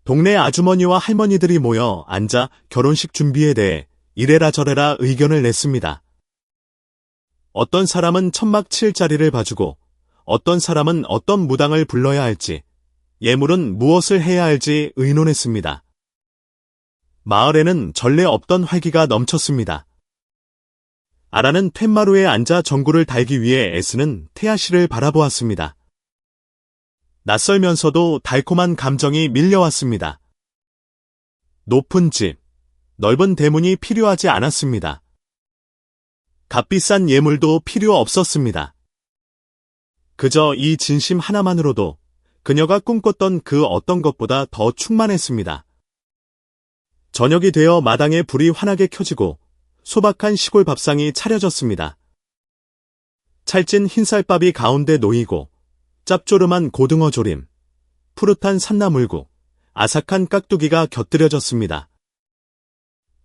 S1: 동네 아주머니와 할머니들이 모여 앉아 결혼식 준비에 대해 이래라 저래라 의견을 냈습니다. 어떤 사람은 천막 칠 자리를 봐주고 어떤 사람은 어떤 무당을 불러야 할지, 예물은 무엇을 해야 할지 의논했습니다. 마을에는 전례 없던 활기가 넘쳤습니다. 아라는 툇마루에 앉아 전구를 달기 위해 애쓰는 태아 씨를 바라보았습니다. 낯설면서도 달콤한 감정이 밀려왔습니다. 높은 집, 넓은 대문이 필요하지 않았습니다. 값비싼 예물도 필요 없었습니다. 그저 이 진심 하나만으로도 그녀가 꿈꿨던 그 어떤 것보다 더 충만했습니다. 저녁이 되어 마당에 불이 환하게 켜지고 소박한 시골 밥상이 차려졌습니다. 찰진 흰쌀밥이 가운데 놓이고 짭조름한 고등어 조림, 푸릇한 산나물국, 아삭한 깍두기가 곁들여졌습니다.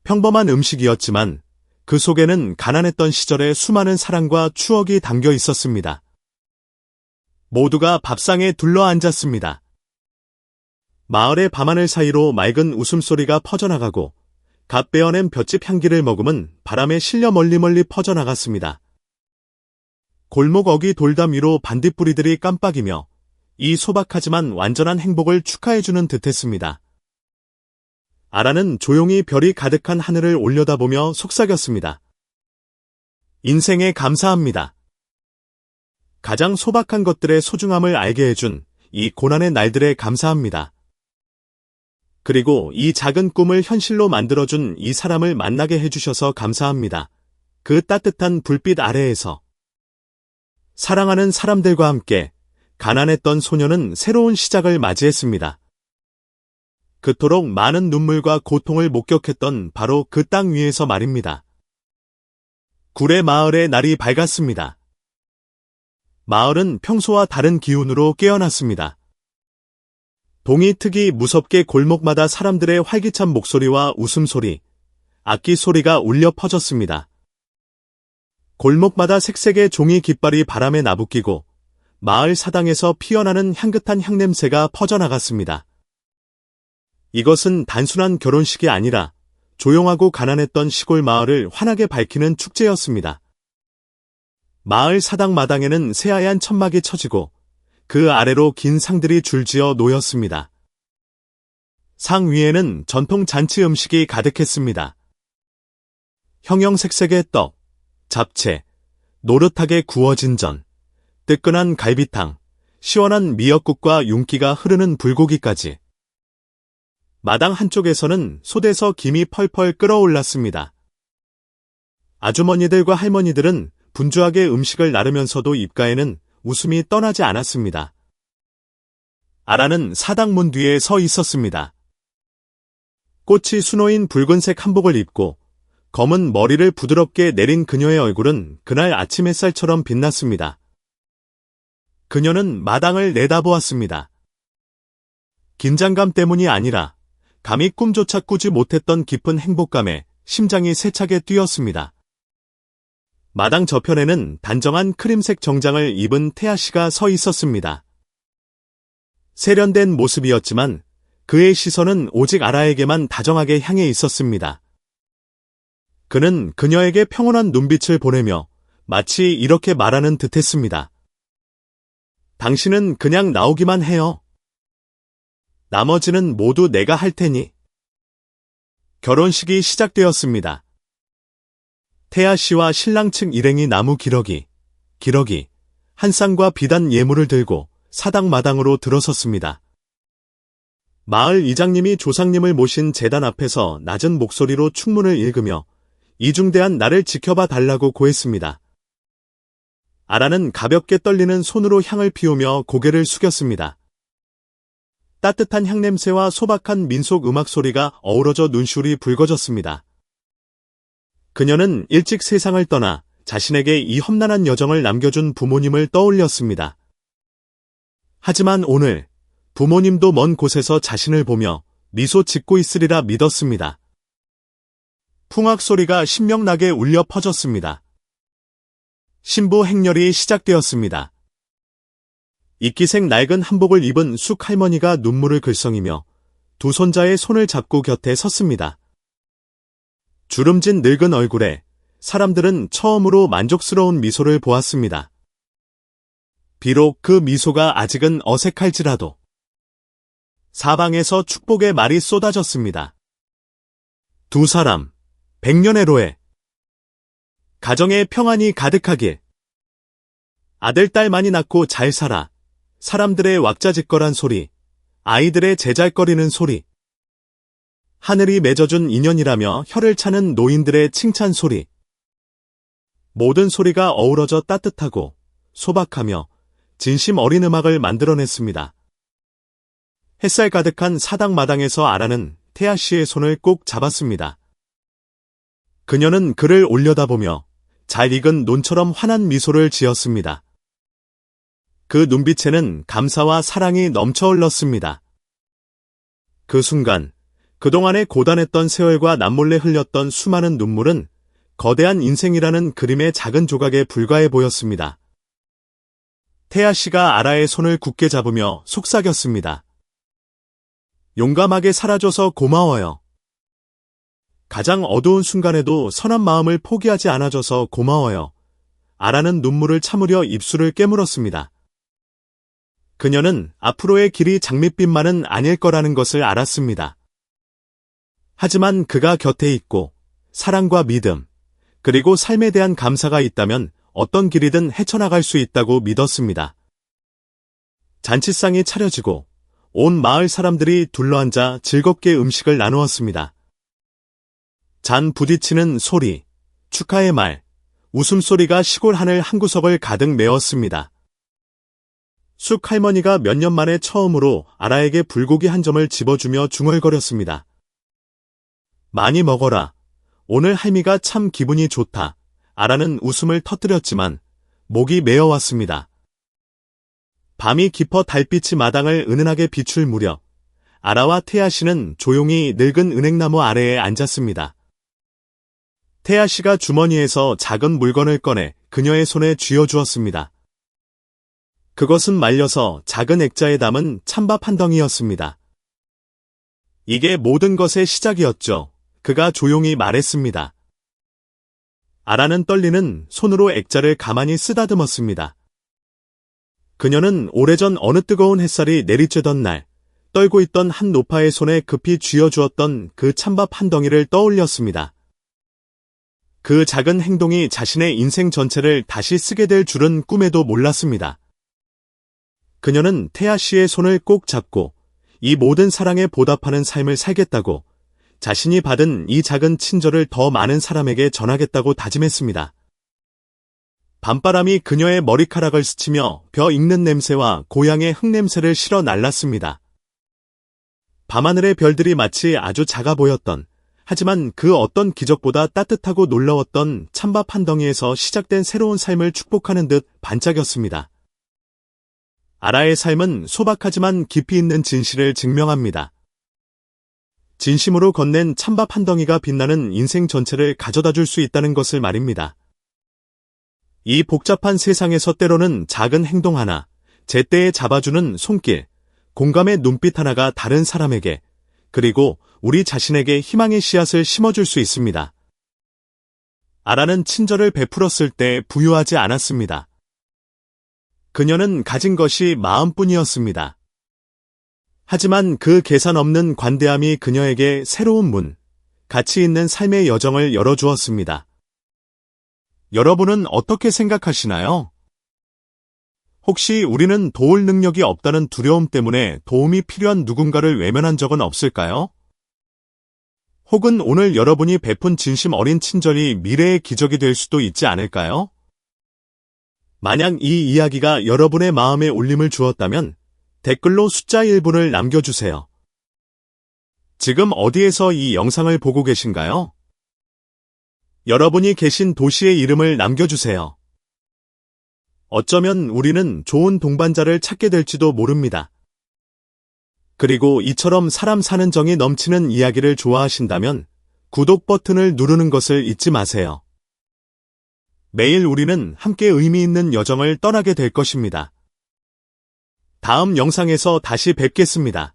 S1: 평범한 음식이었지만 그 속에는 가난했던 시절의 수많은 사랑과 추억이 담겨 있었습니다. 모두가 밥상에 둘러앉았습니다. 마을의 밤하늘 사이로 맑은 웃음소리가 퍼져나가고 갓 베어낸 볏짚 향기를 머금은 바람에 실려 멀리 퍼져나갔습니다. 골목 어귀 돌담 위로 반딧불이들이 깜빡이며 이 소박하지만 완전한 행복을 축하해주는 듯했습니다. 아라는 조용히 별이 가득한 하늘을 올려다보며 속삭였습니다. 인생에 감사합니다. 가장 소박한 것들의 소중함을 알게 해준 이 고난의 날들에 감사합니다. 그리고 이 작은 꿈을 현실로 만들어준 이 사람을 만나게 해주셔서 감사합니다. 그 따뜻한 불빛 아래에서 사랑하는 사람들과 함께 가난했던 소녀는 새로운 시작을 맞이했습니다. 그토록 많은 눈물과 고통을 목격했던 바로 그 땅 위에서 말입니다. 구례 마을의 날이 밝았습니다. 마을은 평소와 다른 기운으로 깨어났습니다. 동이 특이 무섭게 골목마다 사람들의 활기찬 목소리와 웃음소리, 악기 소리가 울려 퍼졌습니다. 골목마다 색색의 종이 깃발이 바람에 나부끼고 마을 사당에서 피어나는 향긋한 향냄새가 퍼져나갔습니다. 이것은 단순한 결혼식이 아니라 조용하고 가난했던 시골 마을을 환하게 밝히는 축제였습니다. 마을 사당 마당에는 새하얀 천막이 쳐지고 그 아래로 긴 상들이 줄지어 놓였습니다. 상 위에는 전통 잔치 음식이 가득했습니다. 형형색색의 떡, 잡채, 노릇하게 구워진 전, 뜨끈한 갈비탕, 시원한 미역국과 윤기가 흐르는 불고기까지. 마당 한쪽에서는 솥에서 김이 펄펄 끓어올랐습니다. 아주머니들과 할머니들은 분주하게 음식을 나르면서도 입가에는 웃음이 떠나지 않았습니다. 아라는 사당 문 뒤에 서 있었습니다. 꽃이 수놓인 붉은색 한복을 입고 검은 머리를 부드럽게 내린 그녀의 얼굴은 그날 아침 햇살처럼 빛났습니다. 그녀는 마당을 내다보았습니다. 긴장감 때문이 아니라 감히 꿈조차 꾸지 못했던 깊은 행복감에 심장이 세차게 뛰었습니다. 마당 저편에는 단정한 크림색 정장을 입은 태아 씨가 서 있었습니다. 세련된 모습이었지만 그의 시선은 오직 아라에게만 다정하게 향해 있었습니다. 그는 그녀에게 평온한 눈빛을 보내며 마치 이렇게 말하는 듯했습니다. 당신은 그냥 나오기만 해요. 나머지는 모두 내가 할 테니. 결혼식이 시작되었습니다. 태아 씨와 신랑 측 일행이 나무 기러기, 한 쌍과 비단 예물을 들고 사당 마당으로 들어섰습니다. 마을 이장님이 조상님을 모신 제단 앞에서 낮은 목소리로 축문을 읽으며 이중대한 나를 지켜봐 달라고 고했습니다. 아라는 가볍게 떨리는 손으로 향을 피우며 고개를 숙였습니다. 따뜻한 향냄새와 소박한 민속 음악 소리가 어우러져 눈시울이 붉어졌습니다. 그녀는 일찍 세상을 떠나 자신에게 이 험난한 여정을 남겨준 부모님을 떠올렸습니다. 하지만 오늘 부모님도 먼 곳에서 자신을 보며 미소 짓고 있으리라 믿었습니다. 풍악 소리가 신명나게 울려 퍼졌습니다. 신부 행렬이 시작되었습니다. 이끼색 낡은 한복을 입은 숙 할머니가 눈물을 글썽이며 두 손자의 손을 잡고 곁에 섰습니다. 주름진 늙은 얼굴에 사람들은 처음으로 만족스러운 미소를 보았습니다. 비록 그 미소가 아직은 어색할지라도 사방에서 축복의 말이 쏟아졌습니다. 두 사람, 100년의 로에 가정의 평안이 가득하길. 아들, 딸 많이 낳고 잘 살아. 사람들의 왁자지껄한 소리, 아이들의 제잘거리는 소리. 하늘이 맺어준 인연이라며 혀를 차는 노인들의 칭찬 소리. 모든 소리가 어우러져 따뜻하고 소박하며 진심 어린 음악을 만들어냈습니다. 햇살 가득한 사당 마당에서 아라는 태아 씨의 손을 꼭 잡았습니다. 그녀는 그를 올려다보며 잘 익은 논처럼 환한 미소를 지었습니다. 그 눈빛에는 감사와 사랑이 넘쳐 흘렀습니다. 그 순간, 그동안에 고단했던 세월과 남몰래 흘렸던 수많은 눈물은 거대한 인생이라는 그림의 작은 조각에 불과해 보였습니다. 태아 씨가 아라의 손을 굳게 잡으며 속삭였습니다. 용감하게 살아줘서 고마워요. 가장 어두운 순간에도 선한 마음을 포기하지 않아줘서 고마워요. 아라는 눈물을 참으려 입술을 깨물었습니다. 그녀는 앞으로의 길이 장밋빛만은 아닐 거라는 것을 알았습니다. 하지만 그가 곁에 있고 사랑과 믿음, 그리고 삶에 대한 감사가 있다면 어떤 길이든 헤쳐나갈 수 있다고 믿었습니다. 잔치상이 차려지고 온 마을 사람들이 둘러앉아 즐겁게 음식을 나누었습니다. 잔 부딪히는 소리, 축하의 말, 웃음소리가 시골 하늘 한구석을 가득 메웠습니다. 숙 할머니가 몇 년 만에 처음으로 아라에게 불고기 한 점을 집어주며 중얼거렸습니다. 많이 먹어라. 오늘 할미가 참 기분이 좋다. 아라는 웃음을 터뜨렸지만 목이 메어왔습니다. 밤이 깊어 달빛이 마당을 은은하게 비출 무렵 아라와 태아 씨는 조용히 늙은 은행나무 아래에 앉았습니다. 태아 씨가 주머니에서 작은 물건을 꺼내 그녀의 손에 쥐어주었습니다. 그것은 말려서 작은 액자에 담은 찬밥 한 덩이였습니다. 이게 모든 것의 시작이었죠. 그가 조용히 말했습니다. 아라는 떨리는 손으로 액자를 가만히 쓰다듬었습니다. 그녀는 오래전 어느 뜨거운 햇살이 내리쬐던 날, 떨고 있던 한 노파의 손에 급히 쥐어주었던 그 찬밥 한 덩이를 떠올렸습니다. 그 작은 행동이 자신의 인생 전체를 다시 쓰게 될 줄은 꿈에도 몰랐습니다. 그녀는 태아 씨의 손을 꼭 잡고 이 모든 사랑에 보답하는 삶을 살겠다고 자신이 받은 이 작은 친절을 더 많은 사람에게 전하겠다고 다짐했습니다. 밤바람이 그녀의 머리카락을 스치며 벼 익는 냄새와 고향의 흙냄새를 실어 날랐습니다. 밤하늘의 별들이 마치 아주 작아 보였던, 하지만 그 어떤 기적보다 따뜻하고 놀라웠던 찬밥 한 덩이에서 시작된 새로운 삶을 축복하는 듯 반짝였습니다. 아라의 삶은 소박하지만 깊이 있는 진실을 증명합니다. 진심으로 건넨 찬밥 한 덩이가 빛나는 인생 전체를 가져다 줄 수 있다는 것을 말입니다. 이 복잡한 세상에서 때로는 작은 행동 하나, 제때에 잡아주는 손길, 공감의 눈빛 하나가 다른 사람에게, 그리고 우리 자신에게 희망의 씨앗을 심어줄 수 있습니다. 아라는 친절을 베풀었을 때 부유하지 않았습니다. 그녀는 가진 것이 마음뿐이었습니다. 하지만 그 계산 없는 관대함이 그녀에게 새로운 문, 가치 있는 삶의 여정을 열어주었습니다. 여러분은 어떻게 생각하시나요? 혹시 우리는 도울 능력이 없다는 두려움 때문에 도움이 필요한 누군가를 외면한 적은 없을까요? 혹은 오늘 여러분이 베푼 진심 어린 친절이 미래의 기적이 될 수도 있지 않을까요? 만약 이 이야기가 여러분의 마음에 울림을 주었다면 댓글로 숫자 1분을 남겨주세요. 지금 어디에서 이 영상을 보고 계신가요? 여러분이 계신 도시의 이름을 남겨주세요. 어쩌면 우리는 좋은 동반자를 찾게 될지도 모릅니다. 그리고 이처럼 사람 사는 정이 넘치는 이야기를 좋아하신다면 구독 버튼을 누르는 것을 잊지 마세요. 매일 우리는 함께 의미 있는 여정을 떠나게 될 것입니다. 다음 영상에서 다시 뵙겠습니다.